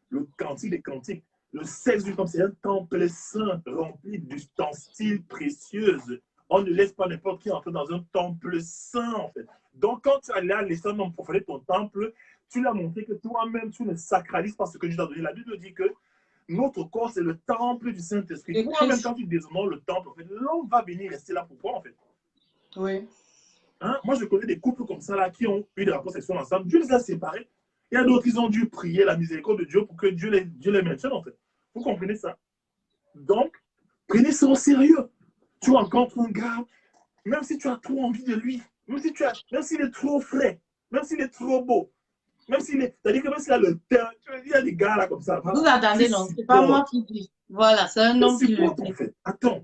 le cantique des cantiques, le sexe d'une femme, c'est un temple saint rempli d'ustensiles précieuses. On ne laisse pas n'importe qui entrer dans un temple saint, en fait. Donc, quand tu allais laisser un homme profaner ton temple, tu l'as montré que toi-même, tu ne sacralises pas ce que Dieu t'a donné. La Bible dit que notre corps, c'est le temple du Saint-Esprit. Toi-même, quand tu déshonores le temple, en fait, l'homme va venir rester là pour toi, en fait.
Oui.
Hein? Moi, je connais des couples comme ça, là, qui ont eu des rapports sexuels ensemble. Dieu les a séparés. Il y a d'autres qui ont dû prier la miséricorde de Dieu pour que Dieu les maintienne, en fait. Vous comprenez ça? Donc, prenez ça au sérieux. Tu rencontres un gars, même si tu as trop envie de lui, même s'il est trop frais, même s'il est trop beau, même s'il est, c'est-à-dire que même s'il a le teint, il y a des gars là comme ça.
Vous attendez, non, c'est pas moi qui dis. Voilà, c'est un homme qui le dit.
En fait. Attends,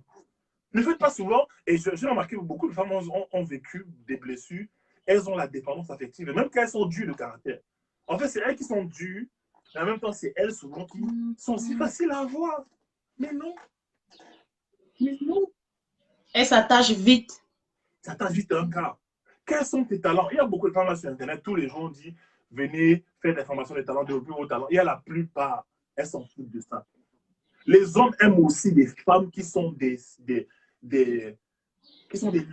ne faites pas souvent, et j'ai remarqué que beaucoup de femmes ont vécu des blessures, elles ont la dépendance affective, et même quand elles sont dures de caractère. En fait, c'est elles qui sont dures, mais en même temps, c'est elles souvent qui sont si faciles à avoir. Mais non. Mais non.
Elle s'attache vite.
S'attache vite à un gars. Quels sont tes talents? Il y a beaucoup de femmes là sur Internet, tous les jours on dit, venez faire des formations des talents, développer vos talents. Il y a la plupart, elles s'en foutent de ça. Les hommes aiment aussi des femmes qui sont des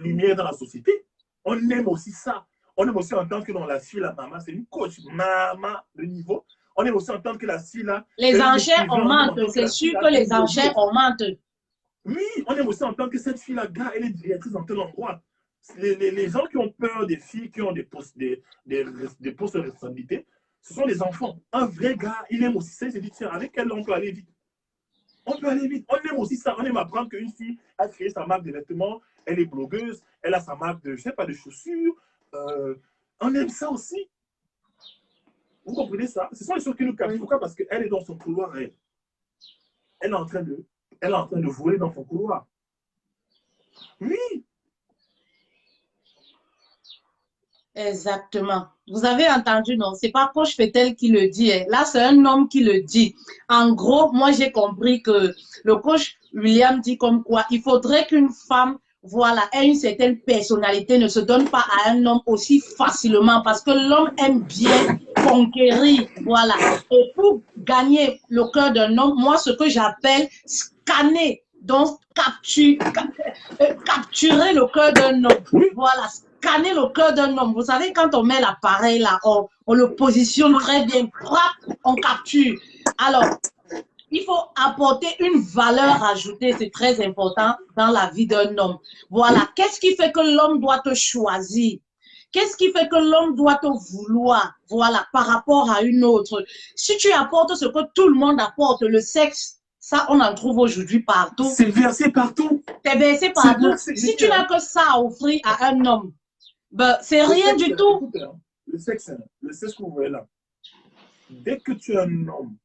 lumières dans la société. On aime aussi ça. On aime aussi entendre que dans la fille, la maman, c'est une coach, maman, le niveau. On aime aussi entendre que la fille, là...
Les enchères augmentent, c'est sûr que les enchères augmentent.
Oui, on aime aussi entendre que cette fille-là, gars, elle est directrice dans tel endroit. Les gens qui ont peur des filles qui ont des postes de responsabilité, ce sont les enfants. Un vrai gars, il aime aussi ça, il se dit, tiens, avec elle, on peut aller vite. On peut aller vite. On aime aussi ça. On aime apprendre qu'une fille a créé sa marque de vêtements, elle est blogueuse, elle a sa marque de, je sais pas, de chaussures. On aime ça aussi. Vous comprenez ça? Ce sont les choses qui nous captent. Pourquoi? Parce qu'elle est dans son couloir, elle. Elle est en train de voler dans son couloir. Oui.
Exactement. Vous avez entendu, non? C'est pas Coach Fetel qui le dit. Hein. Là, c'est un homme qui le dit. En gros, moi, j'ai compris que le coach William dit comme quoi il faudrait qu'une femme, voilà, ait une certaine personnalité, ne se donne pas à un homme aussi facilement parce que l'homme aime bien conquérir, voilà. Et pour gagner le cœur d'un homme, moi, ce que j'appelle scanner, donc capturer le cœur d'un homme, voilà. Scanner le cœur d'un homme. Vous savez, quand on met l'appareil là, on le positionne très bien, on capture. Alors, il faut apporter une valeur ajoutée, c'est très important dans la vie d'un homme. Voilà, qu'est-ce qui fait que l'homme doit te choisir? Qu'est-ce qui fait que l'homme doit te vouloir? Voilà, par rapport à une autre. Si tu apportes ce que tout le monde apporte, le sexe, ça, on en trouve aujourd'hui partout.
C'est versé partout.
C'est versé partout. Si tu n'as que ça à offrir à un homme, ben, c'est rien du tout.
Le sexe que vous voyez là, dès que tu es un homme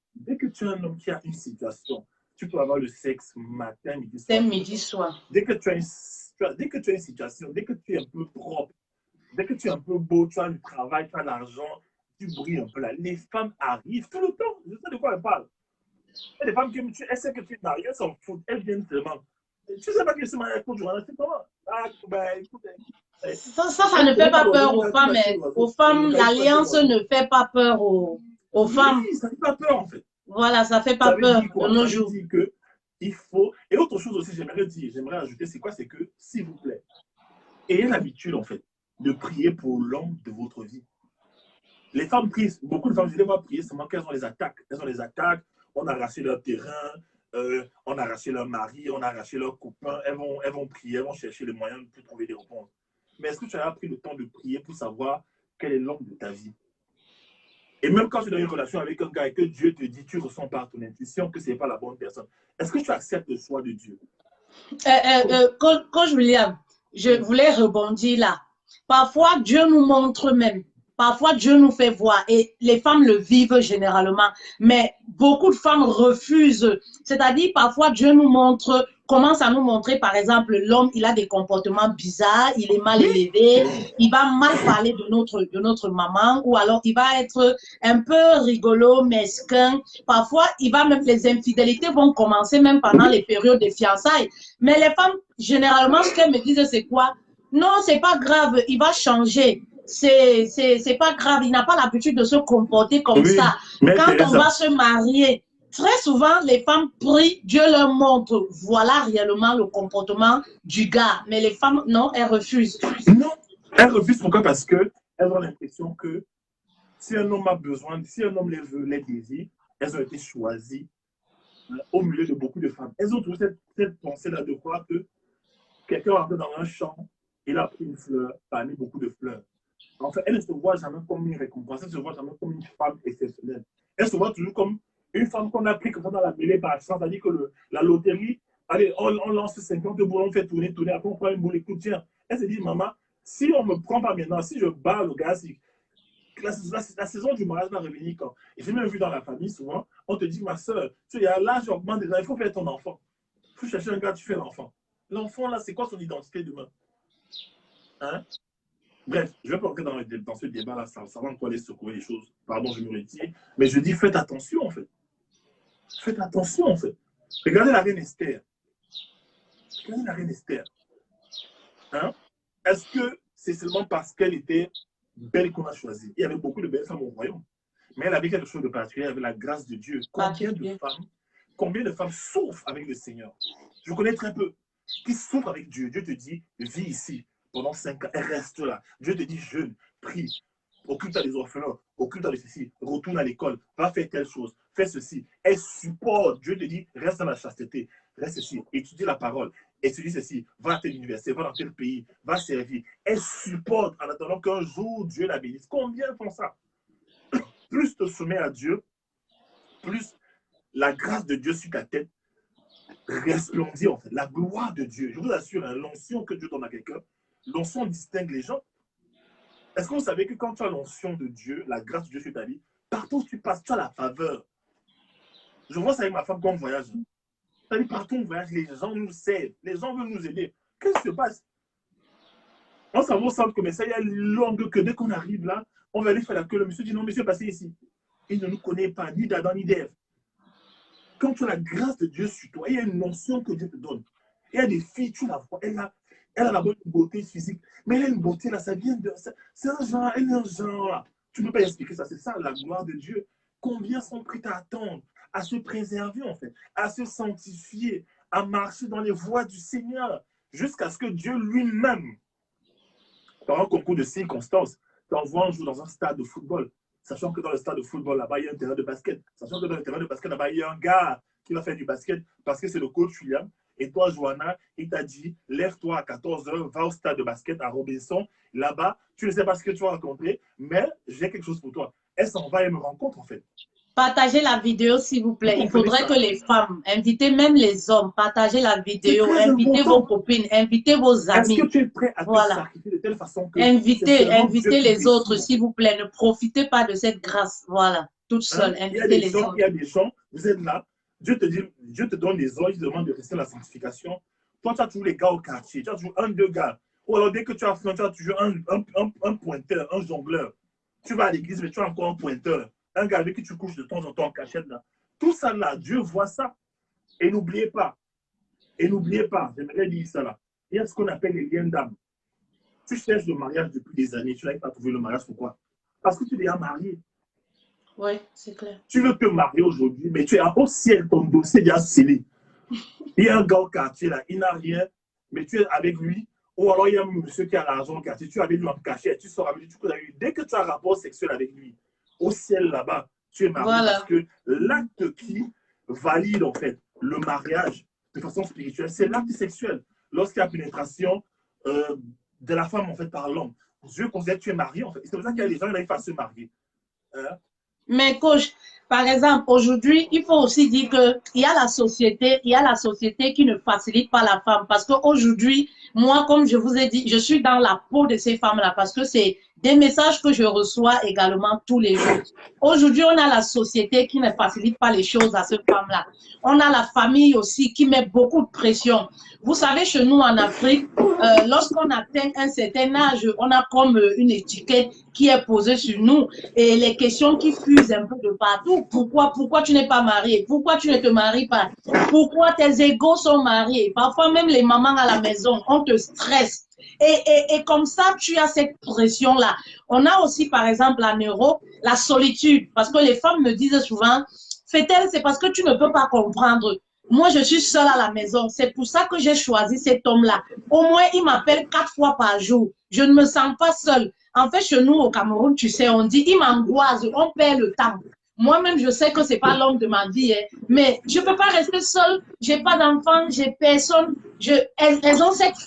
qui a une situation, tu peux avoir le sexe matin, midi, soir.
C'est midi, soir.
Dès que tu as une situation, dès que tu es un peu propre, dès que tu es un peu beau, tu as du travail, tu as l'argent, tu brilles un peu là, les femmes arrivent tout le temps. Je sais de quoi elles parlent. Il y a des femmes qui elles savent que tu es marié, elles s'en foutent, elles viennent seulement. Tu sais pas que je suis marié à du c'est comment? Ah, ben écoute.
Ça ne fait pas peur aux femmes. Aux femmes, l'alliance ne fait pas peur aux femmes.
Oui, ça ne fait pas peur en fait.
Voilà, ça ne fait pas peur de nos jours.
Il faut. Et autre chose aussi, j'aimerais ajouter, c'est quoi? C'est que, s'il vous plaît, ayez l'habitude en fait de prier pour l'homme de votre vie. Les femmes prient, beaucoup de femmes, je les vois prier seulement qu'elles ont les attaques. Elles ont les attaques, on a arraché leur terrain, on a arraché leur mari, on a arraché leur copain. Elles vont prier, elles vont chercher les moyens pour trouver des réponses. Mais est-ce que tu as pris le temps de prier pour savoir quel est l'homme de ta vie? Et même quand tu es dans une relation avec un gars et que Dieu te dit, tu ressens par ton intuition que ce n'est pas la bonne personne, est-ce que tu acceptes le choix de Dieu?
Coach William, je voulais rebondir là. Parfois, Dieu nous montre même. Parfois, Dieu nous fait voir et les femmes le vivent généralement. Mais beaucoup de femmes refusent. C'est-à-dire, parfois, Dieu nous montre, commence à nous montrer, par exemple, l'homme, il a des comportements bizarres, il est mal élevé, il va mal parler de notre maman, ou alors il va être un peu rigolo, mesquin. Parfois, les infidélités vont commencer même pendant les périodes de fiançailles. Mais les femmes, généralement, ce qu'elles me disent, c'est quoi? Non, c'est pas grave, il va changer. C'est pas grave, il n'a pas l'habitude de se comporter comme
Oui,
ça.
mais
Quand on va
Teresa,
se marier, très souvent, les femmes prient, Dieu leur montre, voilà réellement le comportement du gars. Mais les femmes, non, elles refusent.
non, elles refusent. Pourquoi? Parce qu'elles ont l'impression que si un homme a besoin, si un homme les veut, les désire, elles ont été choisies au milieu de beaucoup de femmes. Elles ont toujours cette pensée-là de croire que quelqu'un va entrer dans un champ, il a pris une fleur parmi beaucoup de fleurs. En fait, elle ne se voit jamais comme une récompense, elle ne se voit jamais comme une femme exceptionnelle. Elle se voit toujours comme une femme qu'on a pris comme ça dans la mêlée par chance. C'est-à-dire que la loterie, allez, on lance 50 boules, on fait tourner, tourner, après on prend une boule, écoute, tiens. Elle se dit, maman, si on ne me prend pas maintenant, si je bats le gars, si la saison du mariage va revenir quand. Et j'ai même vu dans la famille, souvent, on te dit, ma soeur, tu sais, l'âge augmente déjà, il faut faire ton enfant. Il faut chercher un gars, tu fais l'enfant. L'enfant, là, c'est quoi son identité demain? Hein? Bref, je ne vais pas entrer dans ce débat-là, ça va encore aller secouer les choses. Pardon, je me retire. Mais je dis, faites attention, en fait. Faites attention, en fait. Regardez la reine Esther. Regardez la reine Esther. Hein? Est-ce que c'est seulement parce qu'elle était belle qu'on a choisi? Il y avait beaucoup de belles femmes au royaume. Mais elle avait quelque chose de particulier, elle avait la grâce de Dieu. Combien de femmes souffrent avec le Seigneur? Je connais très peu qui souffrent avec Dieu. Dieu te dit, vis ici pendant 5 ans, elle reste là. Dieu te dit, jeûne, prie, occupe-toi des orphelins, occupe-toi de ceci, retourne à l'école, va faire telle chose, fais ceci. Elle supporte. Dieu te dit, reste dans la chasteté, reste ici, étudie la parole, étudie ceci, va à tel université, va dans tel pays, va servir. Elle supporte en attendant qu'un jour Dieu la bénisse. Combien font ça? Plus te soumets à Dieu, plus la grâce de Dieu sur ta tête resplendit en fait. La gloire de Dieu. Je vous assure, hein, l'onction que Dieu donne à quelqu'un, l'onction distingue les gens. Est-ce que vous savez que quand tu as l'onction de Dieu, la grâce de Dieu sur ta vie, partout où tu passes, tu as la faveur. Je vois ça avec ma femme quand on voyage. C'est-à-dire, partout où on voyage, les gens nous servent, les gens veulent nous aider. Qu'est-ce qui se passe? On s'en va au centre commercial, il y a une longue queue. Dès qu'on arrive là, on va aller faire la queue. Le monsieur dit non, monsieur, passez ici. Il ne nous connaît pas, ni d'Adam, ni d'Ève. Quand tu as la grâce de Dieu sur toi, il y a une notion que Dieu te donne. Il y a des filles, tu la vois, elle a la bonne beauté physique, mais elle a une beauté là, ça vient de. C'est un genre, elle est un genre là. Tu ne peux pas expliquer ça, c'est ça la gloire de Dieu. Combien sont prêts à attendre, à se préserver en fait, à se sanctifier, à marcher dans les voies du Seigneur, jusqu'à ce que Dieu lui-même, par un concours de circonstances, t'envoie un jour dans un stade de football. Sachant que dans le stade de football, là-bas, il y a un terrain de basket. Sachant que dans le terrain de basket, là-bas, il y a un gars qui va faire du basket parce que c'est le coach William. Et toi, Johanna, il t'a dit, lève-toi à 14h, va au stade de basket à Robinson. Là-bas, tu ne sais pas ce que tu vas rencontrer, mais j'ai quelque chose pour toi. Elle s'en va et me rencontre, en fait.
Partagez la vidéo, s'il vous plaît. Il faudrait que les femmes, invitez même les hommes, partagez la vidéo, invitez vos copines, invitez vos amis.
Est-ce que tu es prêt à te sacrifier de telle façon que
invitez les autres, s'il vous plaît. Ne profitez pas de cette grâce. Voilà, toute seule. Invitez les autres.
Il y a des gens, vous êtes là, Dieu te donne des ordres, il te demande de rester dans la sanctification. Toi, tu as toujours les gars au quartier, tu as toujours un, deux gars. Ou alors, dès que tu as faim, tu as toujours un pointeur, un jongleur. Tu vas à l'église, mais tu as encore un pointeur. Un gars avec qui tu couches de temps en temps en cachette là. Tout ça là, Dieu voit ça. Et n'oubliez pas, j'aimerais dire ça là. Il y a ce qu'on appelle les liens d'âme. Tu cherches le mariage depuis des années, tu n'arrives pas à trouver le mariage, pourquoi? Parce que tu es déjà marié.
Oui, c'est clair.
Tu veux te marier aujourd'hui, mais tu es au ciel, ton dossier est déjà scellé. Il y a un gars au quartier là, il n'a rien, mais tu es avec lui. Ou alors il y a un monsieur qui a l'argent au quartier, tu es avec lui en cachette, tu sors avec lui, tu couches avec lui. Dès que tu as un rapport sexuel avec lui, au ciel là-bas, tu es marié. Voilà. Parce que l'acte qui valide en fait le mariage de façon spirituelle, c'est l'acte sexuel. Lorsqu'il y a pénétration de la femme en fait par l'homme, Dieu considère que tu es marié en fait. C'est pour ça qu'il y a des gens qui n'arrivent pas à se marier.
Mais coach, par exemple, aujourd'hui, il faut aussi dire qu'il y a la société qui ne facilite pas la femme. Parce qu'aujourd'hui, moi, comme je vous ai dit, je suis dans la peau de ces femmes-là parce que c'est des messages que je reçois également tous les jours. Aujourd'hui, on a la société qui ne facilite pas les choses à ces femmes-là. On a la famille aussi qui met beaucoup de pression. Vous savez, chez nous en Afrique, lorsqu'on atteint un certain âge, on a comme une étiquette qui est posée sur nous et les questions qui fusent un peu de partout. Pourquoi tu n'es pas marié? Pourquoi tu ne te maries pas? Pourquoi tes égaux sont mariés? Parfois même les mamans à la maison, on te stresse. Et comme ça, tu as cette pression-là. On a aussi, par exemple, en Europe, la solitude. Parce que les femmes me disent souvent, Faitel, c'est parce que tu ne peux pas comprendre. Moi, je suis seule à la maison. C'est pour ça que j'ai choisi cet homme-là. Au moins, il m'appelle 4 fois par jour. Je ne me sens pas seule. En fait, chez nous, au Cameroun, tu sais, on dit, il m'angoisse, on perd le temps. Moi-même, je sais que c'est pas l'homme de ma vie, hein, mais je peux pas rester seule. J'ai pas d'enfant, j'ai personne. Elles ont cette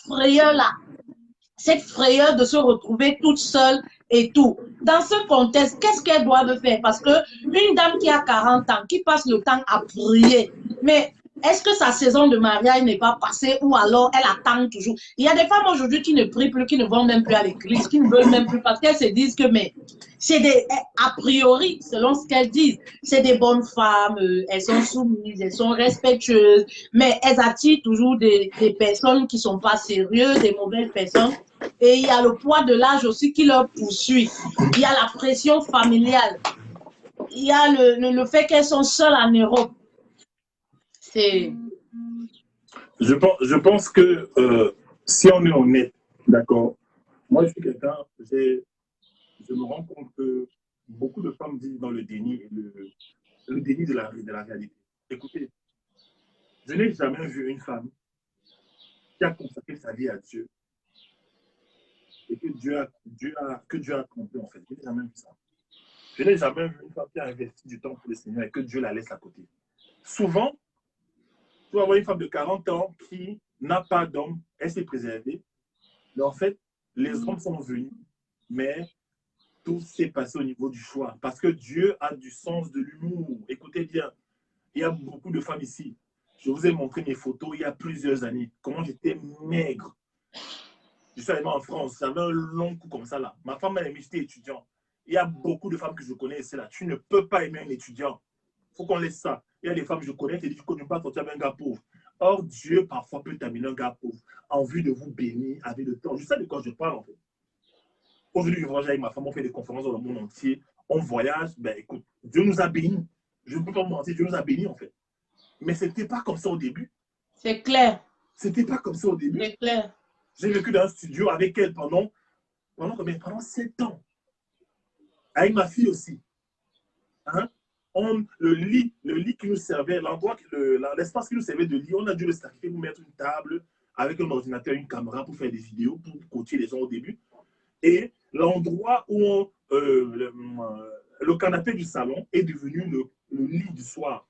frayeur de se retrouver toute seule et tout. Dans ce contexte, qu'est-ce qu'elles doivent faire? Parce que une dame qui a 40 ans, qui passe le temps à prier, mais est-ce que sa saison de mariage n'est pas passée ou alors elle attend toujours? Il y a des femmes aujourd'hui qui ne prient plus, qui ne vont même plus à l'église, qui ne veulent même plus parce qu'elles se disent que, mais c'est des, a priori, selon ce qu'elles disent, c'est des bonnes femmes, elles sont soumises, elles sont respectueuses, mais elles attirent toujours des personnes qui sont pas sérieuses, des mauvaises personnes. Et il y a le poids de l'âge aussi qui leur poursuit. Il y a la pression familiale. Il y a le fait qu'elles sont seules en Europe. C'est...
Je pense que si on est honnête, d'accord, moi je suis quelqu'un, je me rends compte que beaucoup de femmes vivent dans le déni, le déni de la réalité. Écoutez, je n'ai jamais vu une femme qui a consacré sa vie à Dieu et que Dieu a compris en fait. Je n'ai jamais vu ça. Je n'ai jamais vu une femme qui a investi du temps pour le Seigneur et que Dieu la laisse à côté. Souvent, tu vas voir une femme de 40 ans qui n'a pas d'homme, elle s'est préservée, mais en fait, les hommes sont venus, mais tout s'est passé au niveau du choix. Parce que Dieu a du sens de l'humour. Écoutez bien, il y a beaucoup de femmes ici. Je vous ai montré mes photos il y a plusieurs années, comment j'étais maigre. Je suis arrivé en France, j'avais un long cou comme ça là. Ma femme m'a aimé, j'étais étudiant. Il y a beaucoup de femmes que je connais ici là. Tu ne peux pas aimer un étudiant. Il faut qu'on laisse ça. Il y a des femmes que je connais qui disent que tu ne peux pas sortir avec un gars pauvre. Or, Dieu parfois peut t'amener un gars pauvre en vue de vous bénir avec le temps. Je sais de quoi je parle en fait. Aujourd'hui, je voyage avec ma femme, on fait des conférences dans le monde entier, on voyage. Ben écoute, Dieu nous a bénis. Je ne peux pas me mentir, Dieu nous a bénis en fait. Mais ce n'était pas comme ça au début.
C'est clair.
C'était pas comme ça au début.
C'est clair.
J'ai vécu dans un studio avec elle pendant combien? Pendant 7 ans. Avec ma fille aussi. Hein? Le lit qui nous servait, l'espace qui nous servait de lit, on a dû le sacrifier pour mettre une table avec un ordinateur, une caméra pour faire des vidéos, pour coacher les gens au début. Et l'endroit où le canapé du salon est devenu le lit du soir.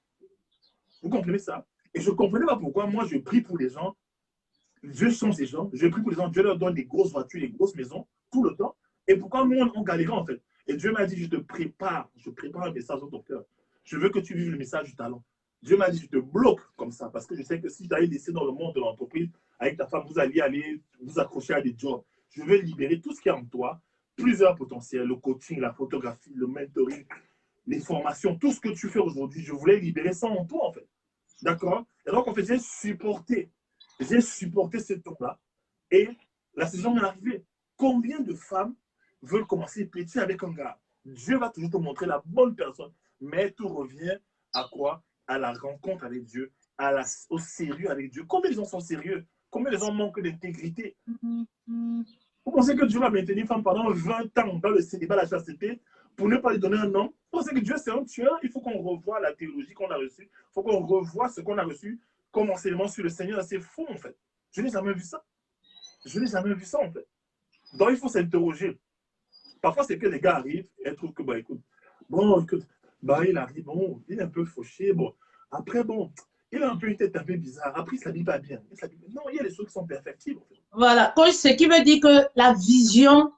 Vous comprenez ça? Et je ne comprenais pas pourquoi moi je prie pour les gens. Dieu change les gens. Je prie pour les gens. Dieu leur donne des grosses voitures, des grosses maisons tout le temps. Et pourquoi nous on galérait en fait? Et Dieu m'a dit, je prépare un message dans ton cœur. Je veux que tu vives le message du talent. Dieu m'a dit, je te bloque comme ça, parce que je sais que si j'allais laisser dans le monde de l'entreprise, avec ta femme, vous alliez aller vous accrocher à des jobs. Je veux libérer tout ce qui est en toi, plusieurs potentiels, le coaching, la photographie, le mentoring, les formations, tout ce que tu fais aujourd'hui, je voulais libérer ça en toi, en fait. D'accord? Et donc, en fait, j'ai supporté ce temps-là, et la saison est arrivée. Combien de femmes veulent commencer petit avec un gars? Dieu va toujours te montrer la bonne personne, mais tout revient à quoi? À la rencontre avec Dieu, au sérieux avec Dieu. Combien les gens sont sérieux? Combien les gens manquent d'intégrité? Vous pensez que Dieu va maintenir une femme pendant 20 ans dans le célibat, la chasteté, pour ne pas lui donner un homme? Vous pensez que Dieu c'est un tueur? Il faut qu'on revoie la théologie qu'on a reçue. Il faut qu'on revoie ce qu'on a reçu comme enseignement sur le Seigneur. C'est faux en fait. Je n'ai jamais vu ça. Je n'ai jamais vu ça en fait. Donc il faut s'interroger. Parfois, c'est que les gars arrivent et trouvent que, bah, écoute, bon, écoute, bah, il arrive, bon, il est un peu fauché, bon. Après, bon, il a un peu une tête un peu bizarre. Après, il ne s'habille pas bien. Non, il y a des choses qui sont perfectibles. En fait.
Voilà. Ce qui veut dire que la vision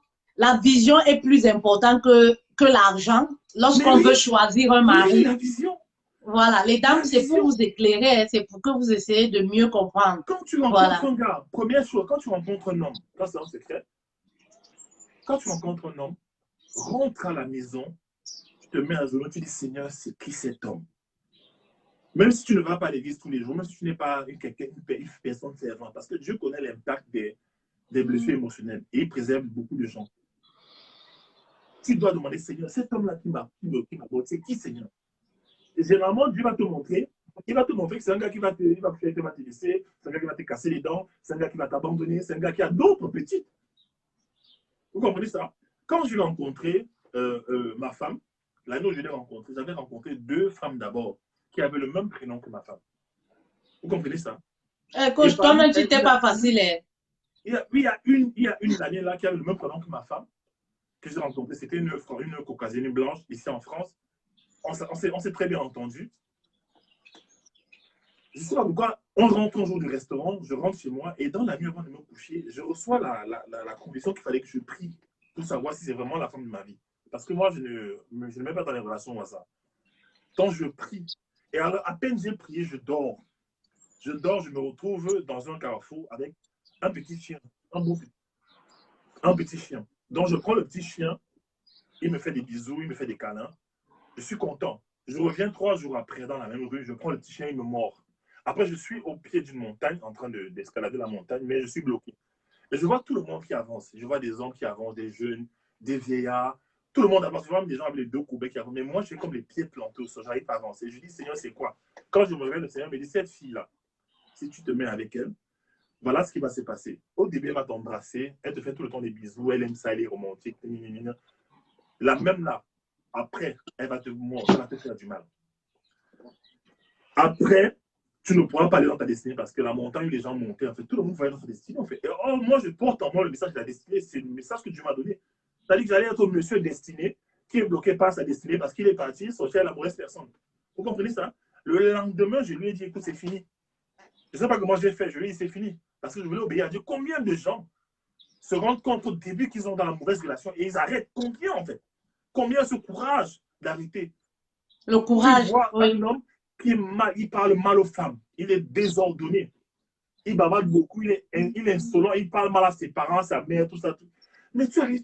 est plus importante que l'argent lorsqu'on veut choisir un mari.
La vision.
Voilà, les dames, c'est pour vous éclairer, c'est pour que vous essayez de mieux comprendre.
Quand tu rencontres un gars, première chose, quand tu rencontres un homme, ça c'est un secret, quand tu rencontres un homme, rentre à la maison, tu te mets à genoux, tu dis Seigneur, c'est qui cet homme? Même si tu ne vas pas à l'église tous les jours, même si tu n'es pas une personne fervente, parce que Dieu connaît l'impact des blessures émotionnelles et il préserve beaucoup de gens. Tu dois demander Seigneur, cet homme-là qui m'a c'est qui Seigneur? Et généralement, Dieu va te montrer Il va te montrer que c'est un gars qui va te laisser, c'est un gars qui va te casser les dents, c'est un gars qui va t'abandonner, c'est un gars qui a d'autres petites. Vous comprenez ça? Quand je l'ai rencontré, ma femme, l'année où je l'ai rencontré, j'avais rencontré 2 femmes d'abord qui avaient le même prénom que ma femme. Vous comprenez ça?
Coach, toi-même, tu n'étais pas facile. Hein?
Il y a une année là qui avait le même prénom que ma femme, que j'ai rencontrée. C'était une caucasienne blanche ici en France. On s'est très bien entendu. Je ne sais pas pourquoi, on rentre un jour du restaurant, je rentre chez moi et dans la nuit avant de me coucher, je reçois la conviction qu'il fallait que je prie pour savoir si c'est vraiment la femme de ma vie. Parce que moi, je ne mets pas dans les relations à ça. Donc, je prie. Et alors, à peine j'ai prié, je dors. Je dors, je me retrouve dans un carrefour avec un petit chien, un petit chien. Donc, je prends le petit chien, il me fait des bisous, il me fait des câlins. Je suis content. Je reviens 3 jours après dans la même rue, je prends le petit chien, il me mord. Après, je suis au pied d'une montagne, en train d'escalader la montagne, mais je suis bloqué. Et je vois tout le monde qui avance. Je vois des hommes qui avancent, des jeunes, des vieillards. Tout le monde avance. Je vois même des gens avec les 2 courbés qui avancent. Mais moi, je suis comme les pieds plantés au sol. Je n'arrive pas à avancer. Je dis, Seigneur, c'est quoi? Quand je me réveille, le Seigneur me dit, cette fille-là, si tu te mets avec elle, voilà ce qui va se passer. Au début, elle va t'embrasser. Elle te fait tout le temps des bisous. Elle aime ça, elle est romantique. La même là, après, elle va te mordre. Elle va te faire du mal. Après, tu ne pourras pas aller dans ta destinée parce que la montagne où les gens montaient, en fait, tout le monde va aller dans sa destinée. En fait. Et, oh, moi, je porte en moi le message de la destinée. C'est le message que Dieu m'a donné. C'est-à-dire que j'allais être un monsieur destiné qui est bloqué par sa destinée parce qu'il est parti sortir à la mauvaise personne. Vous comprenez ça? Le lendemain, je lui ai dit, écoute, c'est fini. Je ne sais pas comment j'ai fait. Je lui ai dit, c'est fini. Parce que je voulais obéir à Dieu. Combien de gens se rendent compte au début qu'ils sont dans la mauvaise relation et ils arrêtent? Combien, en fait? Combien ce courage d'arrêter?
Le courage.
Tu vois
oui.
un homme qui est mal, il parle mal aux femmes. Il est désordonné. Il bavarde beaucoup. Il est insolent. Il parle mal à ses parents, sa mère, tout ça. Tout. Mais tu arrives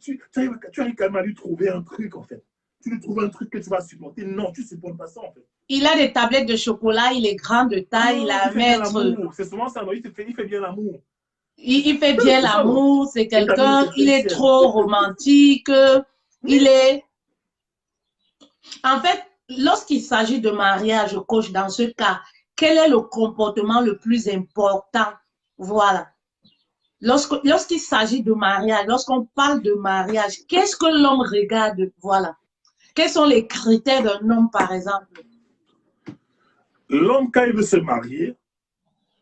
quand même à lui trouver un truc, en fait. Tu lui trouves un truc que tu vas supporter. Non, tu ne supportes pas ça, en fait.
Il a des tablettes de chocolat, il est grand de taille, il a
il fait bien l'amour. C'est souvent ça, non? Il fait bien l'amour.
Il fait bien l'amour, c'est quelqu'un, il est trop romantique, il est... En fait, lorsqu'il s'agit de mariage, coach, dans ce cas, quel est le comportement le plus important? Voilà. Lorsqu'il s'agit de mariage, lorsqu'on parle de mariage, qu'est-ce que l'homme regarde? Voilà. Quels sont les critères d'un homme, par exemple?
L'homme, quand il veut se marier,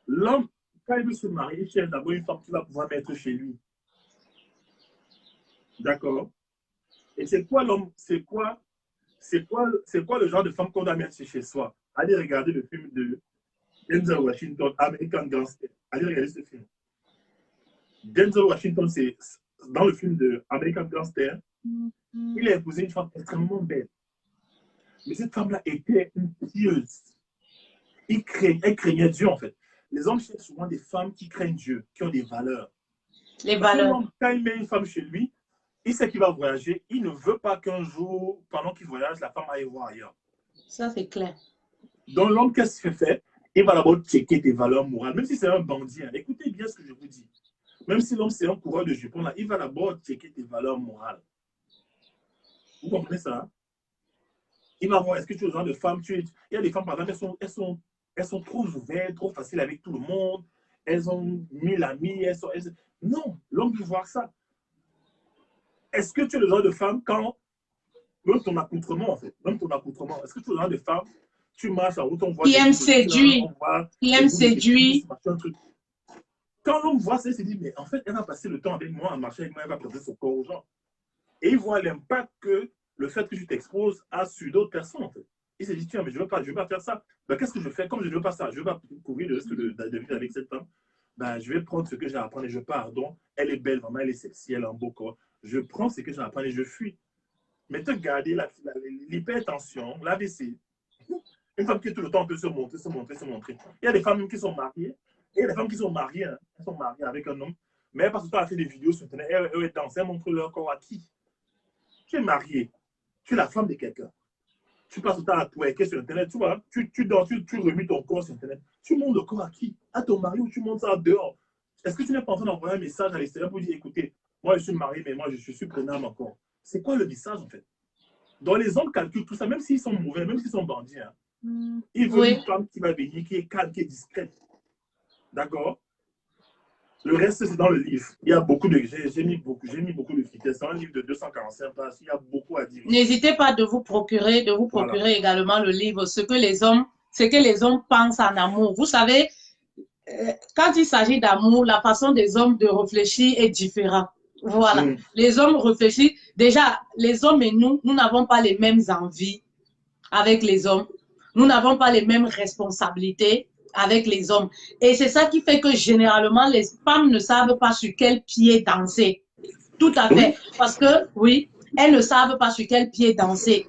il cherche d'abord une femme qui va pouvoir mettre chez lui. D'accord? Et c'est quoi l'homme? C'est quoi le genre de femme qu'on doit mettre chez soi? Allez regarder le film de Denzel Washington, American Gangster. Allez regarder ce film. Denzel Washington, c'est dans le film de American Gangster, il a épousé une femme extrêmement belle. Mais cette femme-là était une pieuse. Elle craignait Dieu, en fait. Les hommes cherchent souvent des femmes qui craignent Dieu, qui ont des valeurs.
Les valeurs.
Quand il met une femme chez lui, il sait qu'il va voyager. Il ne veut pas qu'un jour, pendant qu'il voyage, la femme aille voir ailleurs.
Ça, c'est clair.
Donc, l'homme, qu'est-ce qu'il fait? Il va d'abord checker tes valeurs morales. Même si c'est un bandit, hein. Écoutez bien ce que je vous dis. Même si l'homme, c'est un coureur de jupons, là, il va d'abord checker tes valeurs morales. Vous comprenez ça? Hein? Il va voir, est-ce que tu es le genre de femme, il y a des femmes, par exemple, elles sont trop ouvertes, trop faciles avec tout le monde. Elles ont 1000 amis. Non, l'homme veut voir ça. Est-ce que tu es le genre de femme quand, même ton accoutrement, en fait, est-ce que tu es le genre de femme, tu marches en route, on voit...
Qui aime séduire. Qui aime séduire.
Quand l'homme voit ça, il se dit, mais en fait, elle va passer le temps avec moi, à marcher avec moi, elle va présenter son corps aux gens. Et il voit l'impact que le fait que tu t'exposes a sur d'autres personnes, en fait. Il se dit, tiens, mais je ne veux pas faire ça. Ben, qu'est-ce que je fais? Comme je ne veux pas ça, je ne veux pas courir le risque de vivre avec cette femme. Ben, je vais prendre ce que j'ai à apprendre et je pars. Donc, elle est belle, vraiment, elle est sexy, elle a un beau corps. Je prends ce que j'ai à apprendre et je fuis. Mais te garder l'hypertension, l'AVC, une femme qui tout le temps peut se montrer. Il y a des femmes qui sont mariées, et il y a des femmes qui sont mariées, hein. Elles sont mariées avec un homme, mais elles passent tout le temps à faire des vidéos sur Internet, elles dansent, elles montrent leur corps à qui? Tu es marié, tu es la femme de quelqu'un. Tu passes tout le temps à twerker sur Internet, tu vois, tu remis ton corps sur Internet. Tu montres le corps à qui? À ton mari ou tu montres ça dehors? Est-ce que tu n'es pas en train d'envoyer un message à l'extérieur pour dire, écoutez, moi je suis marié, mais moi je suis prenable encore? C'est quoi le message en fait? Donc les hommes calculent tout ça, même s'ils sont mauvais, même s'ils sont bandits. Hein. Il veut
Oui.
une femme qui va venir, qui est calme, qui est discrète. D'accord? Le reste, c'est dans le livre. Il y a beaucoup de. J'ai mis beaucoup de critères. C'est un livre de 245 pages. Il y a beaucoup à dire ici.
N'hésitez pas de vous
Voilà.
procurer également le livre ce que les hommes pensent en amour. Vous savez, quand il s'agit d'amour, la façon des hommes de réfléchir est différente. Voilà. Les hommes réfléchissent. Déjà, les hommes et nous n'avons pas les mêmes envies avec les hommes. Nous n'avons pas les mêmes responsabilités avec les hommes. Et c'est ça qui fait que généralement, les femmes ne savent pas sur quel pied danser. Tout à fait. Parce que, oui, elles ne savent pas sur quel pied danser.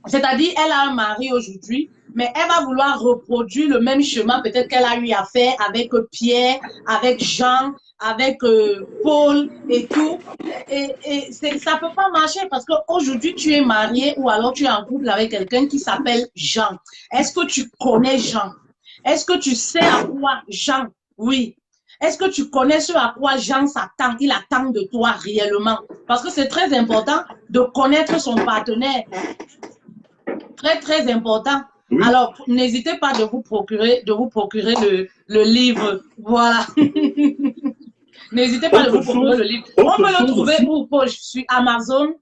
C'est-à-dire, elle a un mari aujourd'hui, mais elle va vouloir reproduire le même chemin peut-être qu'elle a eu à faire avec Pierre, avec Jean, avec Paul et tout. Et ça ne peut pas marcher parce qu'aujourd'hui, tu es marié ou alors tu es en couple avec quelqu'un qui s'appelle Jean. Est-ce que tu connais Jean? Est-ce que tu sais à quoi Jean? Oui. Est-ce que tu connais ce à quoi Jean s'attend? Il attend de toi réellement. Parce que c'est très important de connaître son partenaire. Très, très important. Oui. Alors, n'hésitez pas de vous procurer le livre. Voilà. N'hésitez pas de vous procurer le livre. On peut le trouver où, Poche? Sur Amazon?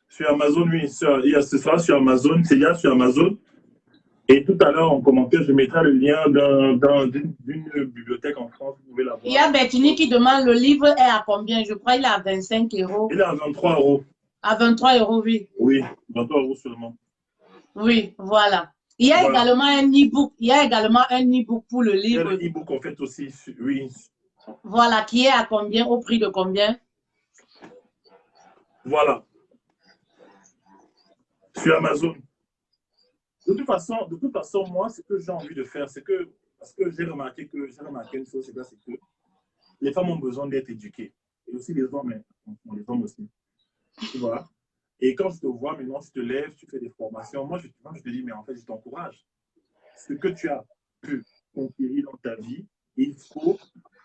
Sur Amazon, oui. Ce sera sur Amazon. C'est là sur Amazon. Et tout à l'heure, en commentaire, je mettrai le lien d'une bibliothèque en France. Vous pouvez la voir.
Il y a Bettini qui demande le livre est à combien? Je crois qu'il est à 25 €.
Il est à 23 €.
À 23 €, oui.
Oui, 23 € seulement.
Oui, voilà. Il y a également un e-book. Il y a également un e-book pour le livre.
Il y a l'e-book en fait aussi, oui.
Voilà, qui est à combien? Au prix de combien?
Voilà. Sur Amazon. De toute façon, moi, ce que j'ai envie de faire, c'est que, parce que j'ai remarqué une chose, c'est que les femmes ont besoin d'être éduquées. Et aussi les hommes, les hommes aussi. Tu vois? Et quand je te vois, maintenant, tu te lèves, tu fais des formations. Moi, je te dis, mais en fait, je t'encourage. Ce que tu as pu conquérir dans ta vie, il faut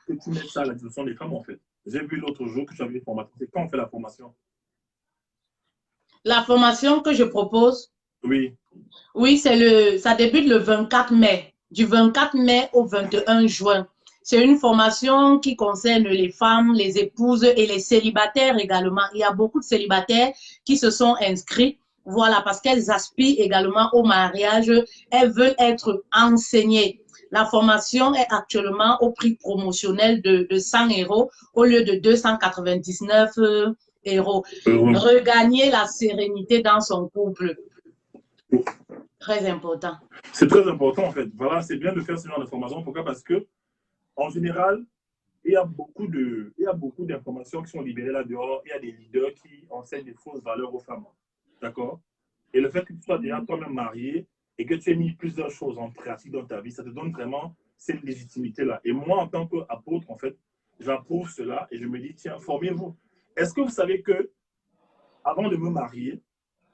que tu mettes ça à la disposition des femmes, en fait. J'ai vu l'autre jour que tu avais une formation. C'est quand on fait la formation?
La formation que je propose?
Oui.
Oui, ça débute le 24 mai. Du 24 mai au 21 juin. C'est une formation qui concerne les femmes, les épouses et les célibataires également. Il y a beaucoup de célibataires qui se sont inscrits, voilà, parce qu'elles aspirent également au mariage. Elles veulent être enseignées. La formation est actuellement au prix promotionnel de 100 € au lieu de 299 €. Regagner la sérénité dans son couple. Très important.
C'est très important en fait. Voilà, c'est bien de faire ce genre de formation. Pourquoi? Parce que en général, il y a beaucoup d'informations qui sont libérées là dehors. Il y a des leaders qui enseignent des fausses valeurs aux femmes. D'accord? Et le fait que tu sois déjà toi-même marié et que tu aies mis plusieurs choses en pratique dans ta vie, ça te donne vraiment cette légitimité-là. Et moi, en tant qu'apôtre, en fait, j'approuve cela et je me dis, tiens, formez-vous. Est-ce que vous savez que avant de me marier,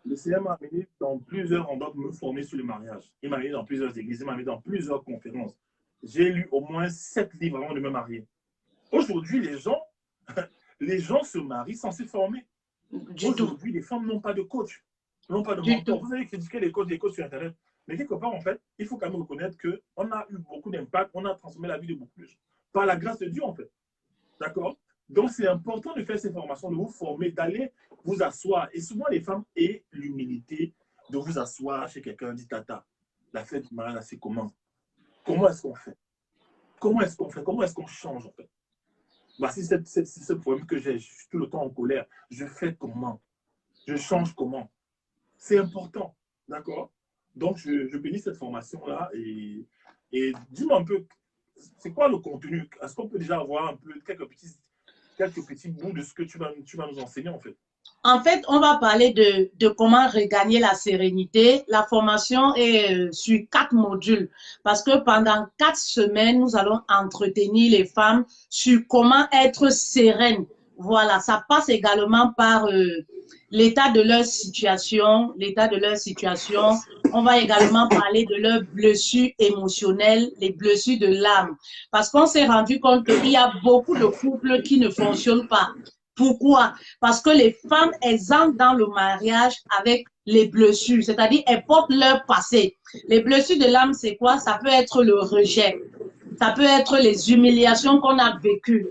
le Seigneur m'a amené dans plusieurs endroits pour me former sur le mariage. Il m'a amené dans plusieurs églises, il m'a amené dans plusieurs conférences. J'ai lu au moins 7 livres avant de me marier. Aujourd'hui, les gens se marient sans se former. Aujourd'hui, les femmes n'ont pas de coach, n'ont pas de mentor. Vous avez critiqué les coachs sur Internet. Mais quelque part, en fait, il faut quand même reconnaître qu'on a eu beaucoup d'impact, on a transformé la vie de beaucoup de gens. Par la grâce de Dieu, en fait. D'accord? Donc, c'est important de faire ces formations, de vous former, d'aller vous asseoir. Et souvent, les femmes aient l'humilité de vous asseoir chez quelqu'un, dit tata, la fête du mariage, c'est comment? Comment est-ce qu'on fait? Comment est-ce qu'on fait? Comment est-ce qu'on change, en fait? Bah, si c'est ce problème que j'ai, je suis tout le temps en colère, je fais comment? Je change comment? C'est important, d'accord? Donc, je bénis cette formation-là et dis-moi un peu, c'est quoi le contenu? Est-ce qu'on peut déjà avoir un peu quelques petits bouts de ce que tu vas nous enseigner, en fait?
En fait, on va parler de comment regagner la sérénité. La formation est sur 4 modules parce que pendant 4 semaines, nous allons entretenir les femmes sur comment être sereine. Voilà, ça passe également par l'état de leur situation, On va également parler de leurs blessures émotionnelles, les blessures de l'âme. Parce qu'on s'est rendu compte qu'il y a beaucoup de couples qui ne fonctionnent pas. Pourquoi? Parce que les femmes, elles entrent dans le mariage avec les blessures, c'est-à-dire elles portent leur passé. Les blessures de l'âme, c'est quoi? Ça peut être le rejet, ça peut être les humiliations qu'on a vécues,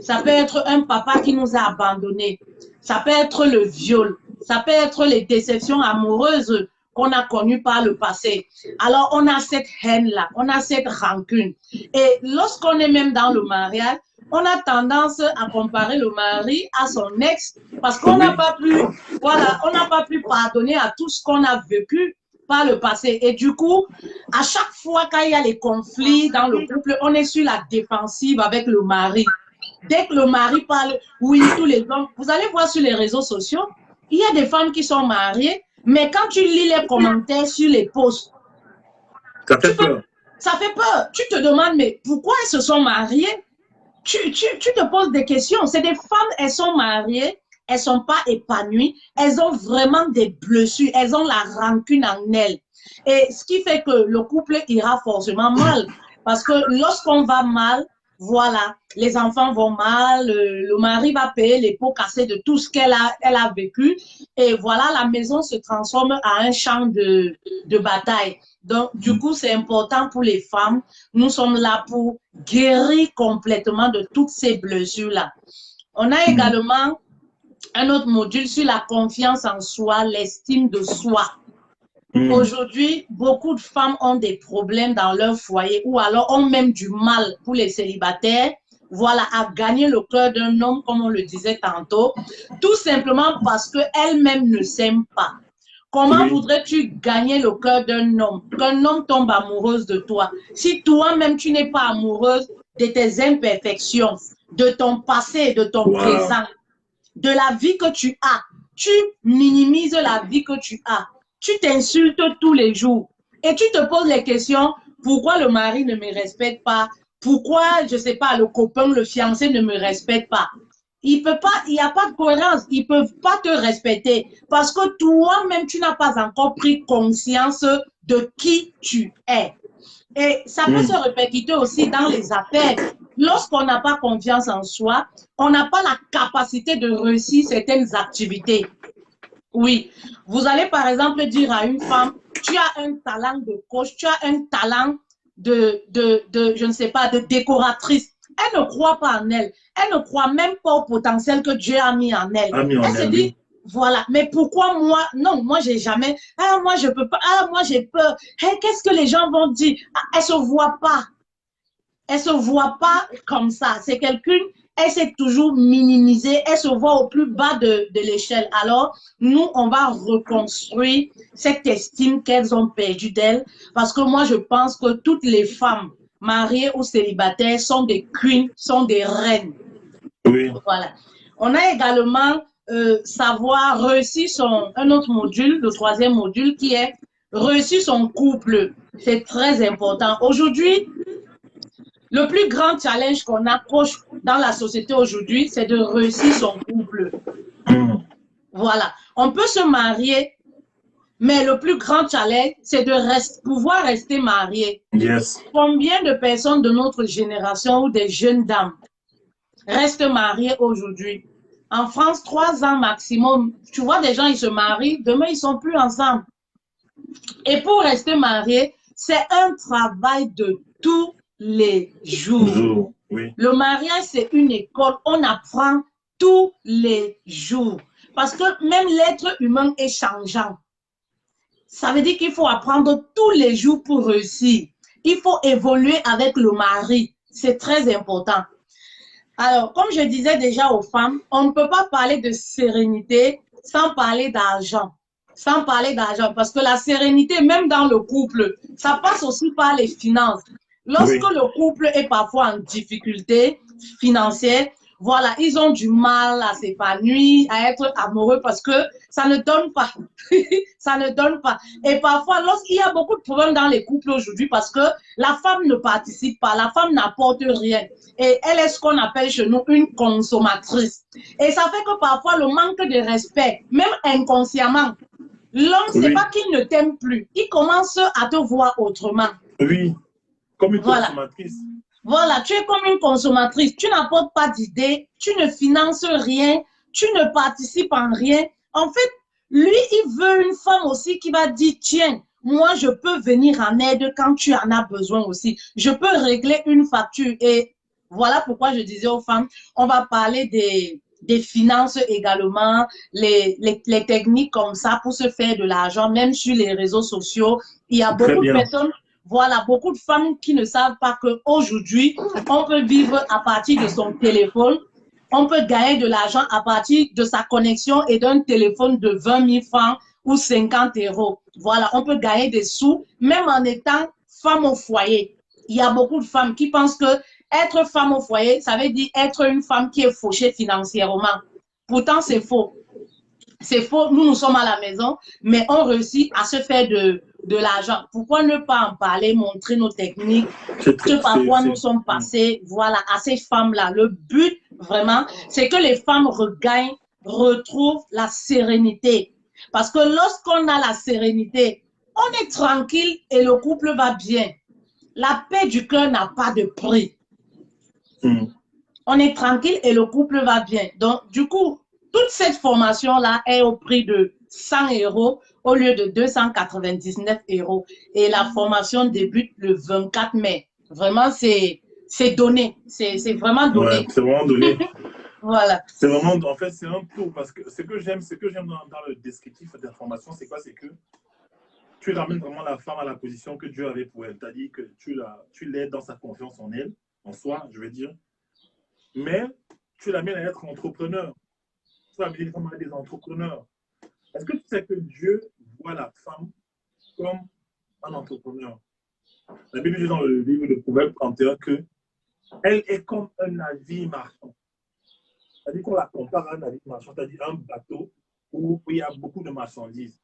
ça peut être un papa qui nous a abandonnés, ça peut être le viol, ça peut être les déceptions amoureuses qu'on a connues par le passé. Alors, on a cette haine-là, on a cette rancune. Et lorsqu'on est même dans le mariage, on a tendance à comparer le mari à son ex parce qu'on n'a pas pu, voilà, on n'a pas pu pardonner à tout ce qu'on a vécu par le passé. Et du coup, à chaque fois qu'il y a les conflits dans le couple, on est sur la défensive avec le mari. Dès que le mari parle, oui, tous les hommes, vous allez voir sur les réseaux sociaux, il y a des femmes qui sont mariées, mais quand tu lis les commentaires sur les posts,
ça fait peur.
Ça fait peur. Tu te demandes, mais pourquoi elles se sont mariées? Tu te poses des questions. C'est des femmes, elles sont mariées, elles ne sont pas épanouies, elles ont vraiment des blessures, elles ont la rancune en elles. Et ce qui fait que le couple ira forcément mal. Parce que lorsqu'on va mal, voilà, les enfants vont mal, le mari va payer les pots cassés de tout ce qu'elle a vécu. Et voilà, la maison se transforme à un champ de bataille. Donc, du coup, c'est important pour les femmes. Nous sommes là pour guérir complètement de toutes ces blessures-là. On a également un autre module sur la confiance en soi, l'estime de soi. Aujourd'hui, beaucoup de femmes ont des problèmes dans leur foyer ou alors ont même du mal pour les célibataires, voilà, à gagner le cœur d'un homme, comme on le disait tantôt, tout simplement parce qu'elles-mêmes ne s'aiment pas. Comment voudrais-tu gagner le cœur d'un homme, qu'un homme tombe amoureuse de toi, si toi-même tu n'es pas amoureuse de tes imperfections, de ton passé, de ton présent, de la vie que tu as. Tu minimises la vie que tu as. Tu t'insultes tous les jours et tu te poses les questions, pourquoi le mari ne me respecte pas? Pourquoi, je ne sais pas, le copain, le fiancé ne me respecte pas? Il n'y a pas de cohérence, ils ne peuvent pas te respecter parce que toi-même, tu n'as pas encore pris conscience de qui tu es. Et ça peut se répercuter aussi dans les affaires. Lorsqu'on n'a pas confiance en soi, on n'a pas la capacité de réussir certaines activités. Oui, vous allez par exemple dire à une femme, tu as un talent de coach, tu as un talent je ne sais pas, de décoratrice. Elle ne croit pas en elle. Elle ne croit même pas au potentiel que Dieu a mis en elle. Elle se dit, voilà, mais pourquoi moi? Non, moi, j'ai jamais. Ah, moi, je peux pas. Ah, moi, j'ai peur. Hey, qu'est-ce que les gens vont dire? Ah, elle se voit pas. Elle se voit pas comme ça. C'est quelqu'un, elle s'est toujours minimisée. Elle se voit au plus bas de l'échelle. Alors, nous, on va reconstruire cette estime qu'elles ont perdue d'elles. Parce que moi, je pense que toutes les femmes mariées ou célibataires sont des queens, sont des reines.
Oui.
Voilà. On a également savoir réussir un autre module, le troisième module, qui est réussir son couple. C'est très important. Aujourd'hui, le plus grand challenge qu'on approche dans la société aujourd'hui, c'est de réussir son couple. Voilà. On peut se marier, mais le plus grand challenge, c'est de pouvoir rester marié.
Yes.
Combien de personnes de notre génération ou des jeunes dames restent mariées aujourd'hui? En France, 3 ans maximum. Tu vois, des gens, ils se marient, demain, ils ne sont plus ensemble. Et pour rester marié, c'est un travail de tous les jours.
Oui.
Le mariage, c'est une école. On apprend tous les jours. Parce que même l'être humain est changeant. Ça veut dire qu'il faut apprendre tous les jours pour réussir. Il faut évoluer avec le mari. C'est très important. Alors, comme je disais déjà aux femmes, on ne peut pas parler de sérénité sans parler d'argent. Sans parler d'argent. Parce que la sérénité, même dans le couple, ça passe aussi par les finances. Lorsque le couple est parfois en difficulté financière, voilà, ils ont du mal à s'épanouir, à être amoureux parce que ça ne donne pas. Ça ne donne pas. Et parfois, lorsqu'il y a beaucoup de problèmes dans les couples aujourd'hui parce que la femme ne participe pas, la femme n'apporte rien. Et elle est ce qu'on appelle chez nous une consommatrice. Et ça fait que parfois, le manque de respect, même inconsciemment, l'homme, c'est pas qu'il ne t'aime plus. Il commence à te voir autrement.
Oui, comme une consommatrice.
Voilà, tu es comme une consommatrice. Tu n'apportes pas d'idées, tu ne finances rien, tu ne participes en rien. En fait, lui, il veut une femme aussi qui va dire, tiens, moi, je peux venir en aide quand tu en as besoin aussi. Je peux régler une facture. Et voilà pourquoi je disais aux femmes, on va parler des finances également, les techniques comme ça pour se faire de l'argent, même sur les réseaux sociaux. Il y a
Très
beaucoup de
bien.
personnes, voilà, beaucoup de femmes qui ne savent pas qu'aujourd'hui, on peut vivre à partir de son téléphone. On peut gagner de l'argent à partir de sa connexion et d'un téléphone de 20 000 francs ou 50 euros. Voilà, on peut gagner des sous, même en étant femme au foyer. Il y a beaucoup de femmes qui pensent que être femme au foyer, ça veut dire être une femme qui est fauchée financièrement. Pourtant, c'est faux. C'est faux, nous sommes à la maison, mais on réussit à se faire de l'argent. Pourquoi ne pas en parler, montrer nos techniques, que parfois nous sommes passés, voilà, à ces femmes-là. Le but, vraiment, c'est que les femmes regagnent, retrouvent la sérénité. Parce que lorsqu'on a la sérénité, on est tranquille et le couple va bien. La paix du cœur n'a pas de prix. On est tranquille et le couple va bien. Donc, du coup, toute cette formation-là est au prix de 100 euros au lieu de 299 euros. Et la formation débute le 24 mai. Vraiment, c'est donné. C'est vraiment donné.
Ouais, c'est vraiment donné.
Voilà.
C'est vraiment, en fait, c'est un tout. Parce que ce que j'aime dans le descriptif d'information, c'est quoi? C'est que tu ramènes vraiment la femme à la position que Dieu avait pour elle. C'est-à-dire que tu l'aides dans sa confiance en elle, en soi, je veux dire. Mais tu l'amènes à être entrepreneur. Tu l'amènes les femmes à être des entrepreneurs. Est-ce que tu sais que Dieu voit la femme comme un entrepreneur? La Bible dit dans le livre de Proverbes 31 que elle est comme un navire marchand. C'est-à-dire qu'on la compare à un navire marchand, c'est-à-dire un bateau où il y a beaucoup de marchandises.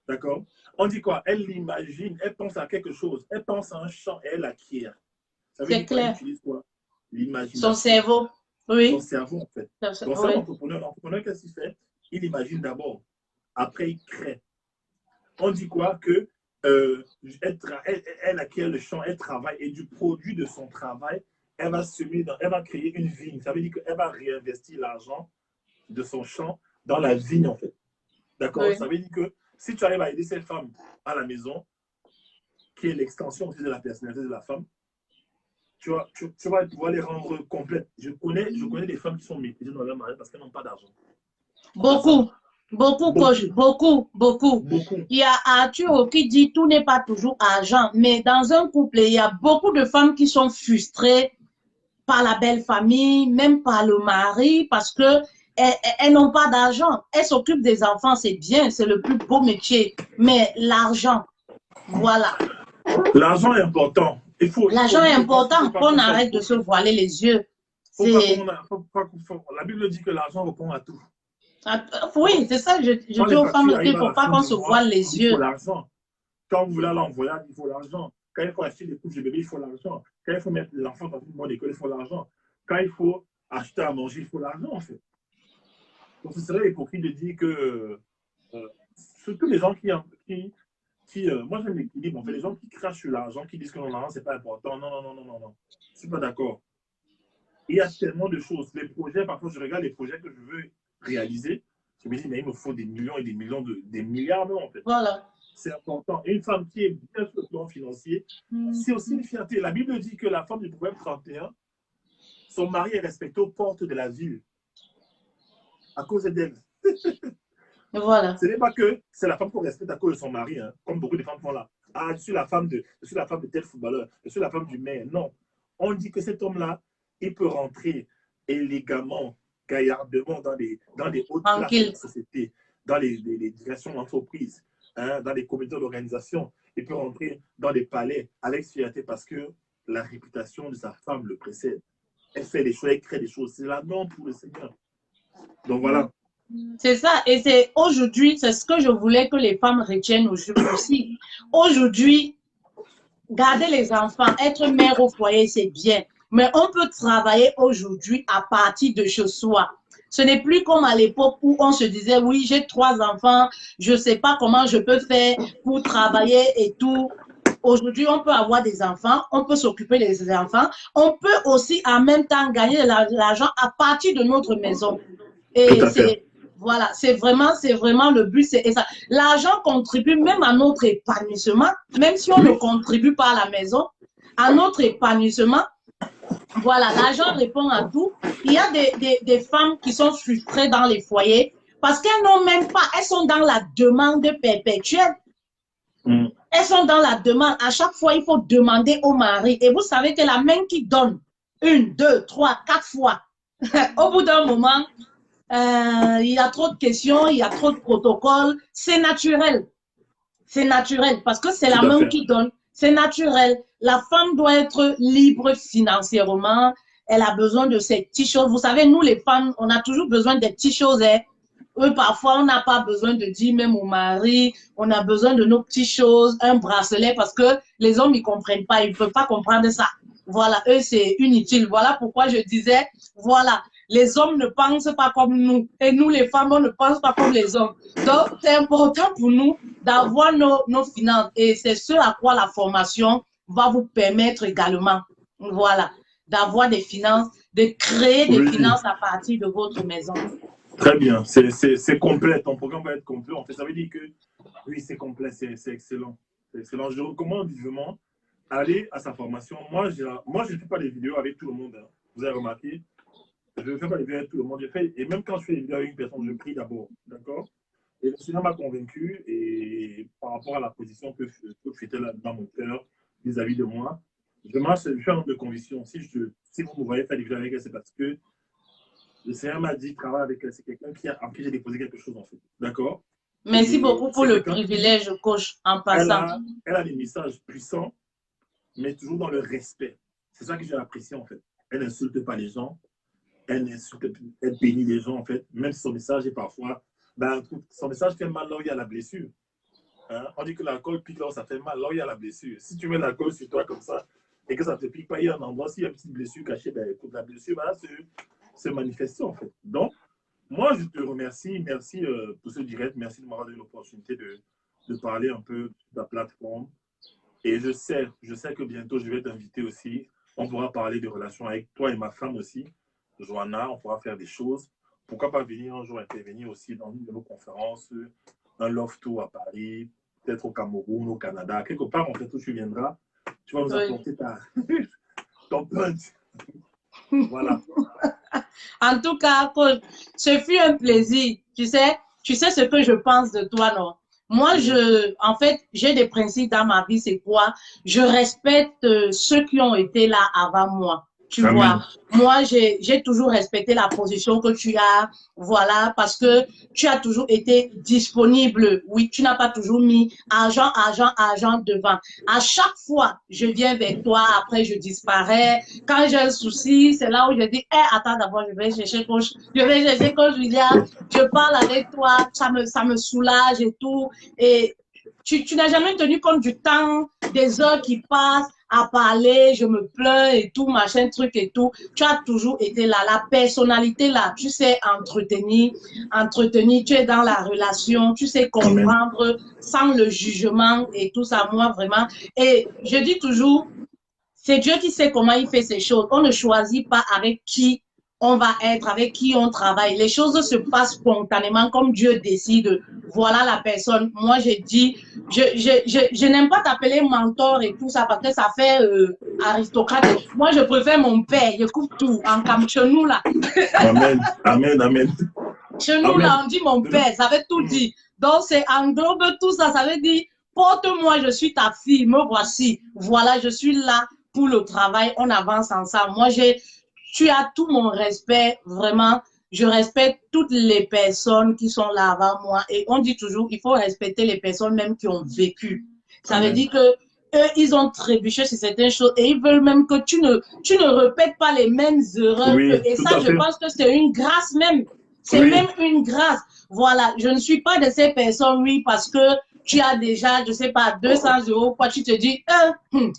D'accord? On dit quoi? Elle l'imagine, elle pense à quelque chose, elle pense à un champ et elle acquiert. Ça veut dire quoi? Elle utilise quoi? L'imagination.
Son cerveau. Oui.
Son cerveau, en fait. Donc, c'est un entrepreneur. L'entrepreneur, qu'est-ce qu'il fait? Il imagine d'abord. Après, il crée. On dit quoi? Que elle acquiert le champ, elle travaille et du produit de son travail, elle va créer une vigne. Ça veut dire qu'elle va réinvestir l'argent de son champ dans la vigne, en fait. D'accord? Oui. Ça veut dire que si tu arrives à aider cette femme à la maison, qui est l'extension aussi de la personnalité de la femme, tu vas pouvoir les rendre complètes. Je connais des femmes qui sont méprisées dans leur mariage parce qu'elles n'ont pas d'argent.
Beaucoup. Beaucoup, coach, beaucoup. Il y a Arthur qui dit tout n'est pas toujours argent, mais dans un couple, il y a beaucoup de femmes qui sont frustrées par la belle famille, même par le mari, parce que elles n'ont pas d'argent. Elles s'occupent des enfants, c'est bien, c'est le plus beau métier, mais l'argent, voilà.
L'argent est important.
L'argent est important, qu'on arrête de se voiler les yeux.
La Bible dit que l'argent répond à tout.
Oui, c'est ça, je dis aux femmes qu'il ne faut pas qu'on se voile les yeux.
Il faut l'argent. Quand vous voulez aller en voyage, il faut l'argent. Quand il faut acheter des couches de bébé, il faut l'argent. Quand il faut mettre l'enfant dans une bonne école, il faut l'argent. Quand il faut acheter à manger, il faut l'argent, en fait. Donc, ce serait hypocrite de dire que surtout les gens moi j'aime l'équilibre, en fait, les gens qui crachent sur l'argent, qui disent que l'argent c'est pas important, non. Je suis pas d'accord. Il y a tellement de choses. Les projets, parfois je regarde les projets que je veux réaliser, je me dis, mais il me faut des millions et des millions, des milliards, non, en fait.
Voilà.
C'est important. Et une femme qui est bien sur le plan financier, c'est aussi une fierté. La Bible dit que la femme du Proverbe 31, son mari est respecté aux portes de la ville à cause d'elle.
Voilà.
Ce n'est pas que c'est la femme qu'on respecte à cause de son mari, hein, comme beaucoup de femmes font là. Ah, je suis la femme de tel footballeur, je suis la femme du maire. Non. On dit que cet homme-là, il peut rentrer élégamment, gaillardement dans des hautes classes de la société, dans les directions d'entreprise, hein, dans les comités d'organisation. Il peut rentrer dans des palais avec fierté parce que la réputation de sa femme le précède. Elle fait des choses, elle crée des choses. C'est la norme pour le Seigneur. Donc voilà.
C'est ça, et c'est aujourd'hui, c'est ce que je voulais que les femmes retiennent aussi. Aujourd'hui, garder les enfants, être mère au foyer, c'est bien. Mais on peut travailler aujourd'hui à partir de chez soi. Ce n'est plus comme à l'époque où on se disait, oui, j'ai 3 enfants, je ne sais pas comment je peux faire pour travailler et tout. Aujourd'hui, on peut avoir des enfants, on peut s'occuper des enfants, on peut aussi en même temps gagner de l'argent à partir de notre maison.
Tout
Et
à fait.
c'est voilà, c'est vraiment le but. Et ça. L'argent contribue même à notre épanouissement, même si on ne contribue pas à la maison, à notre épanouissement. Voilà, l'argent répond à tout. Il y a des femmes qui sont frustrées dans les foyers parce qu'elles n'ont même pas, elles sont dans la demande perpétuelle. Elles sont dans la demande. À chaque fois, il faut demander au mari. Et vous savez que la main qui donne 1, 2, 3, 4 fois, au bout d'un moment, il y a trop de questions, il y a trop de protocoles. C'est naturel. C'est naturel parce que c'est la main qui donne. C'est naturel. La femme doit être libre financièrement. Elle a besoin de ces petites choses. Vous savez, nous, les femmes, on a toujours besoin des petites choses. Hein. Eux, parfois, on n'a pas besoin de dire même au mari, on a besoin de nos petites choses, un bracelet, parce que les hommes, ils ne comprennent pas, ils ne peuvent pas comprendre ça. Voilà, eux, c'est inutile. Voilà pourquoi je disais, voilà, les hommes ne pensent pas comme nous. Et nous, les femmes, on ne pense pas comme les hommes. Donc, c'est important pour nous d'avoir nos finances. Et c'est ce à quoi la formation va vous permettre également. Voilà, d'avoir des finances, de créer des finances à partir de votre maison.
Très bien, c'est complet, ton programme va être complet. En fait, ça veut dire que oui, c'est complet, c'est excellent. C'est excellent. Je recommande vivement aller à sa formation. Moi, je ne fais pas des vidéos avec tout le monde. Hein. Vous avez remarqué, je ne fais pas des vidéos avec tout le monde. Et même quand je fais des vidéos avec une personne, je prie d'abord. D'accord? Et le Seigneur m'a convaincu et par rapport à la position que j'étais là dans mon cœur vis-à-vis de moi, vraiment, je suis un homme de conviction. Si vous me voyez faire des vidéos avec elle, c'est parce que le Seigneur m'a dit, travaille avec elle. C'est quelqu'un en qui j'ai déposé quelque chose, en fait. D'accord?
Merci beaucoup pour le privilège, coach, en passant.
Elle a des messages puissants, mais toujours dans le respect. C'est ça que j'ai apprécié, en fait. Elle n'insulte pas les gens. Elle bénit les gens, en fait. Même si son message est parfois... Ben, son message fait mal là où il y a la blessure. Hein? On dit que l'alcool pique là où ça fait mal, là où il y a la blessure. Si tu mets l'alcool sur toi comme ça, et que ça ne te pique pas, il y a un endroit, s'il y a une petite blessure cachée, ben, écoute, la blessure va se manifester, en fait. Donc, moi, je te remercie. Merci pour ce direct. Merci de m'avoir donné l'opportunité de parler un peu de ta plateforme. Et je sais que bientôt, je vais t'inviter aussi. On pourra parler de relations avec toi et ma femme aussi, Joanna. On pourra faire des choses. Pourquoi pas venir un jour intervenir aussi dans une de nos conférences, un love tour à Paris, peut-être au Cameroun, au Canada. Quelque part, en fait, où tu viendras, tu vas nous apporter ton punch. Voilà.
En tout cas, ce fut un plaisir. Tu sais ce que je pense de toi, non? Moi, en fait, j'ai des principes dans ma vie, c'est quoi? Je respecte ceux qui ont été là avant moi. Tu vois, moi, j'ai toujours respecté la position que tu as, voilà, parce que tu as toujours été disponible. Oui, tu n'as pas toujours mis argent devant. À chaque fois, je viens vers toi, après je disparais. Quand j'ai un souci, c'est là où je dis, attends d'abord, je vais chercher coach William, je parle avec toi, ça me soulage et tout. Et tu n'as jamais tenu compte du temps, des heures qui passent à parler, je me plains et tout, machin, truc et tout. Tu as toujours été là, la personnalité là, tu sais entretenir, tu es dans la relation, tu sais comprendre sans le jugement et tout ça, moi vraiment. Et je dis toujours, c'est Dieu qui sait comment il fait ces choses. On ne choisit pas avec qui on va être, avec qui on travaille. Les choses se passent spontanément comme Dieu décide. Voilà la personne. Moi, j'ai dit, je n'aime pas t'appeler mentor et tout ça parce que ça fait aristocrate. Moi, je préfère mon père. Je coupe tout en comme chez nous là.
Amen, amen, amen.
Chez nous là, on dit mon père. Ça veut tout dire. Donc, c'est englobe tout ça. Ça veut dire, porte-moi, je suis ta fille. Me voici. Voilà, je suis là pour le travail. On avance ensemble. Moi, tu as tout mon respect, vraiment. Je respecte toutes les personnes qui sont là avant moi. Et on dit toujours, il faut respecter les personnes même qui ont vécu. Ça veut dire que eux, ils ont trébuché sur certaines choses et ils veulent même que tu ne répètes pas les mêmes erreurs.
Oui,
et ça, je pense que c'est une grâce même. C'est même une grâce. Voilà, je ne suis pas de ces personnes, oui, parce que tu as déjà, je sais pas, 200 €, quoi, tu te dis,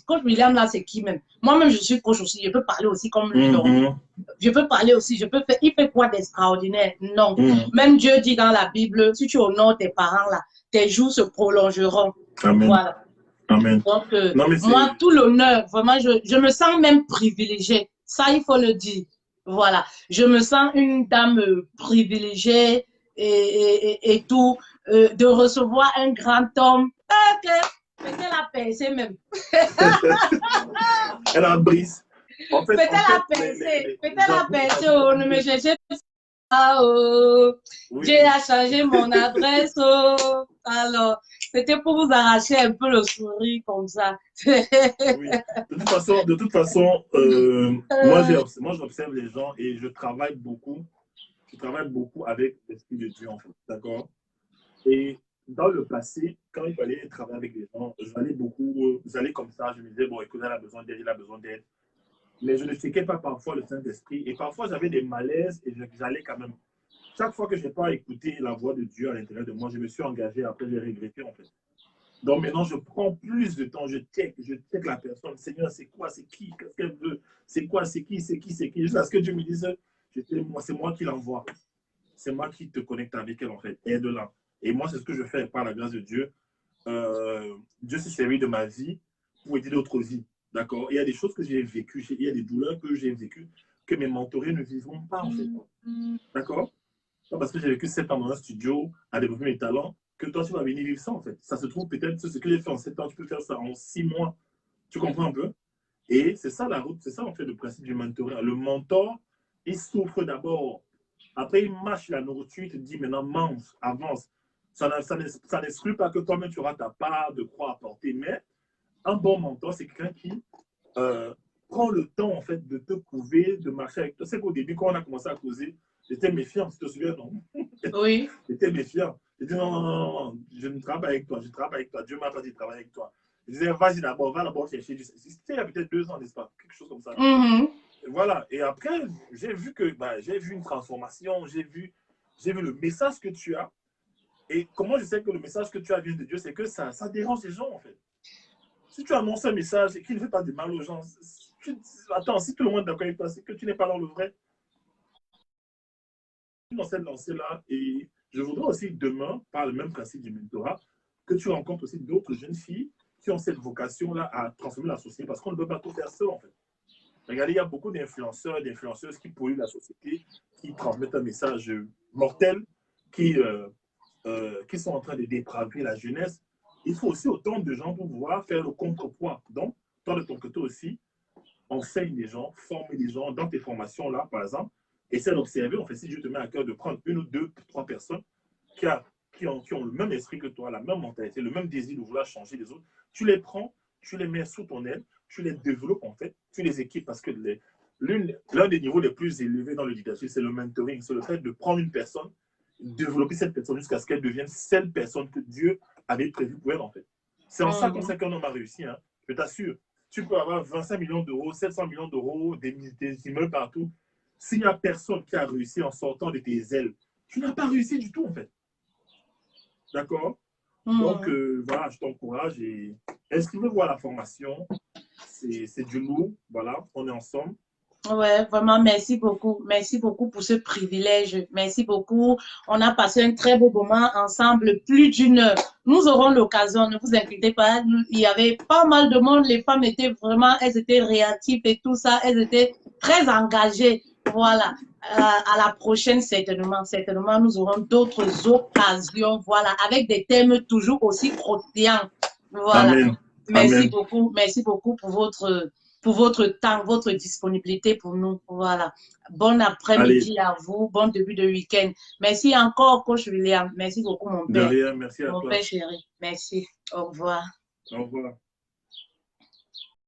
coach William, là, c'est qui même? Moi-même, je suis coach aussi, je peux parler aussi comme lui, non? Je peux parler aussi, je peux faire, il fait quoi d'extraordinaire? Non. Même Dieu dit dans la Bible, si tu honores tes parents, là, tes jours se prolongeront.
Amen.
Voilà.
Amen.
Donc,
Non, mais
moi, tout l'honneur, vraiment, je me sens même privilégiée. Ça, il faut le dire. Voilà. Je me sens une dame privilégiée et tout, de recevoir un grand homme. Ok, peut-être la percée même.
elle a brise.
Peut-être la percée. Peut-être la percée. Oh, ne me cherchez pas. Oh.
Oui,
J'ai changé mon adresse. Oh. Alors, c'était pour vous arracher un peu le sourire comme ça.
oui. De toute façon moi, j'observe les gens et je travaille beaucoup. Je travaille beaucoup avec l'Esprit de Dieu, en fait. D'accord? Et dans le passé, quand il fallait travailler avec les gens, j'allais comme ça, je me disais, bon, écoute, elle a besoin d'aide, il a besoin d'aide. Mais je ne checkais pas parfois le Saint-Esprit. Et parfois, j'avais des malaises et j'allais quand même. Chaque fois que je n'ai pas écouté la voix de Dieu à l'intérieur de moi, je me suis engagé. Après, j'ai regretté, en fait. Donc maintenant, je prends plus de temps, je check la personne. Seigneur, c'est quoi, c'est qui, qu'est-ce qu'elle veut, c'est quoi, c'est qui, c'est qui, c'est qui. Jusqu'à ce que Dieu me dise, c'est moi qui l'envoie. C'est moi qui te connecte avec elle, en fait. Aide-la. Et moi, c'est ce que je fais par la grâce de Dieu. Dieu s'est servi de ma vie pour aider d'autres vies. D'accord? Il y a des choses que j'ai vécues, il y a des douleurs que j'ai vécues que mes mentorés ne vivront pas, en fait. D'accord? Pas parce que j'ai vécu 7 ans dans un studio à développer mes talents que toi, tu vas venir vivre ça, en fait. Ça se trouve peut-être, ce que j'ai fait en 7 ans, tu peux faire ça en 6 mois. Tu comprends un peu? Et c'est ça la route, c'est ça, en fait, le principe du mentorat. Le mentor, il souffre d'abord. Après, il mâche la nourriture, il te dit maintenant, mange, avance. Ça n'exclut pas que toi-même, tu auras ta part de croix à porter. Mais un bon mentor, c'est quelqu'un qui euh, prend le temps, en fait, de te prouver, de marcher avec toi. C'est qu'au début, quand on a commencé à causer, j'étais méfiant, tu te souviens, non?
Oui.
J'étais méfiant. Je disais non, non, non, non, je ne travaille avec toi, je travaille avec toi. Dieu m'a pas dit de travailler avec toi. Je disais, vas-y d'abord, va d'abord chercher du. C'était il y a peut-être 2 ans, n'est-ce pas? Quelque chose comme ça. Et voilà. Et après, j'ai vu que j'ai vu une transformation, j'ai vu le message que tu as. Et comment je sais que le message que tu as vient de Dieu, c'est que ça dérange les gens, en fait. Si tu annonces un message et qu'il ne fait pas de mal aux gens, attends, si tout le monde est d'accord avec toi, c'est que tu n'es pas dans le vrai. Dans cette lancée-là, et je voudrais aussi demain, par le même principe du mentorat, que tu rencontres aussi d'autres jeunes filles qui ont cette vocation-là à transformer la société, parce qu'on ne peut pas tout faire seul, en fait. Regardez, il y a beaucoup d'influenceurs et d'influenceuses qui polluent la société, qui transmettent un message mortel, qui sont en train de dépraver la jeunesse. Il faut aussi autant de gens pour pouvoir faire le contrepoids. Donc, toi, de ton côté aussi, enseigne les gens, forme les gens dans tes formations-là, par exemple. Essaie d'observer, en fait, si Dieu te met à cœur de prendre 1 ou 2, 3 personnes qui ont le même esprit que toi, la même mentalité, le même désir de vouloir changer les autres, tu les prends, tu les mets sous ton aile, tu les développes, en fait, tu les équipes parce que l'un des niveaux les plus élevés dans le leadership, c'est le mentoring, c'est le fait de prendre une personne, développer cette personne jusqu'à ce qu'elle devienne celle personne que Dieu avait prévue pour elle, en fait. C'est en ça qu'on sait qu'un homme a réussi, hein. Je t'assure. Tu peux avoir 25 millions d'euros, 700 millions d'euros, des immeubles partout. S'il n'y a personne qui a réussi en sortant de tes ailes, tu n'as pas réussi du tout, en fait. D'accord? Donc, voilà, je t'encourage et inscrivez-vous à la formation. C'est du lourd. Voilà, on est ensemble.
Ouais, vraiment, merci beaucoup. Merci beaucoup pour ce privilège. Merci beaucoup. On a passé un très beau moment ensemble, plus d'1 heure. Nous aurons l'occasion, ne vous inquiétez pas. Il y avait pas mal de monde. Les femmes étaient vraiment, elles étaient réactives et tout ça. Elles étaient très engagées. Voilà. À la prochaine, certainement. Certainement, nous aurons d'autres occasions. Voilà. Avec des thèmes toujours aussi croustillants. Voilà.
Amen.
Merci
Amen.
beaucoup. Merci beaucoup pour votre temps, votre disponibilité pour nous. Voilà. Bon après-midi à vous, bon début de week-end. Merci encore, Coach William. Merci beaucoup, mon
De
père.
rien, merci à
Mon
toi.
père chéri. Merci. Au revoir.
Au revoir.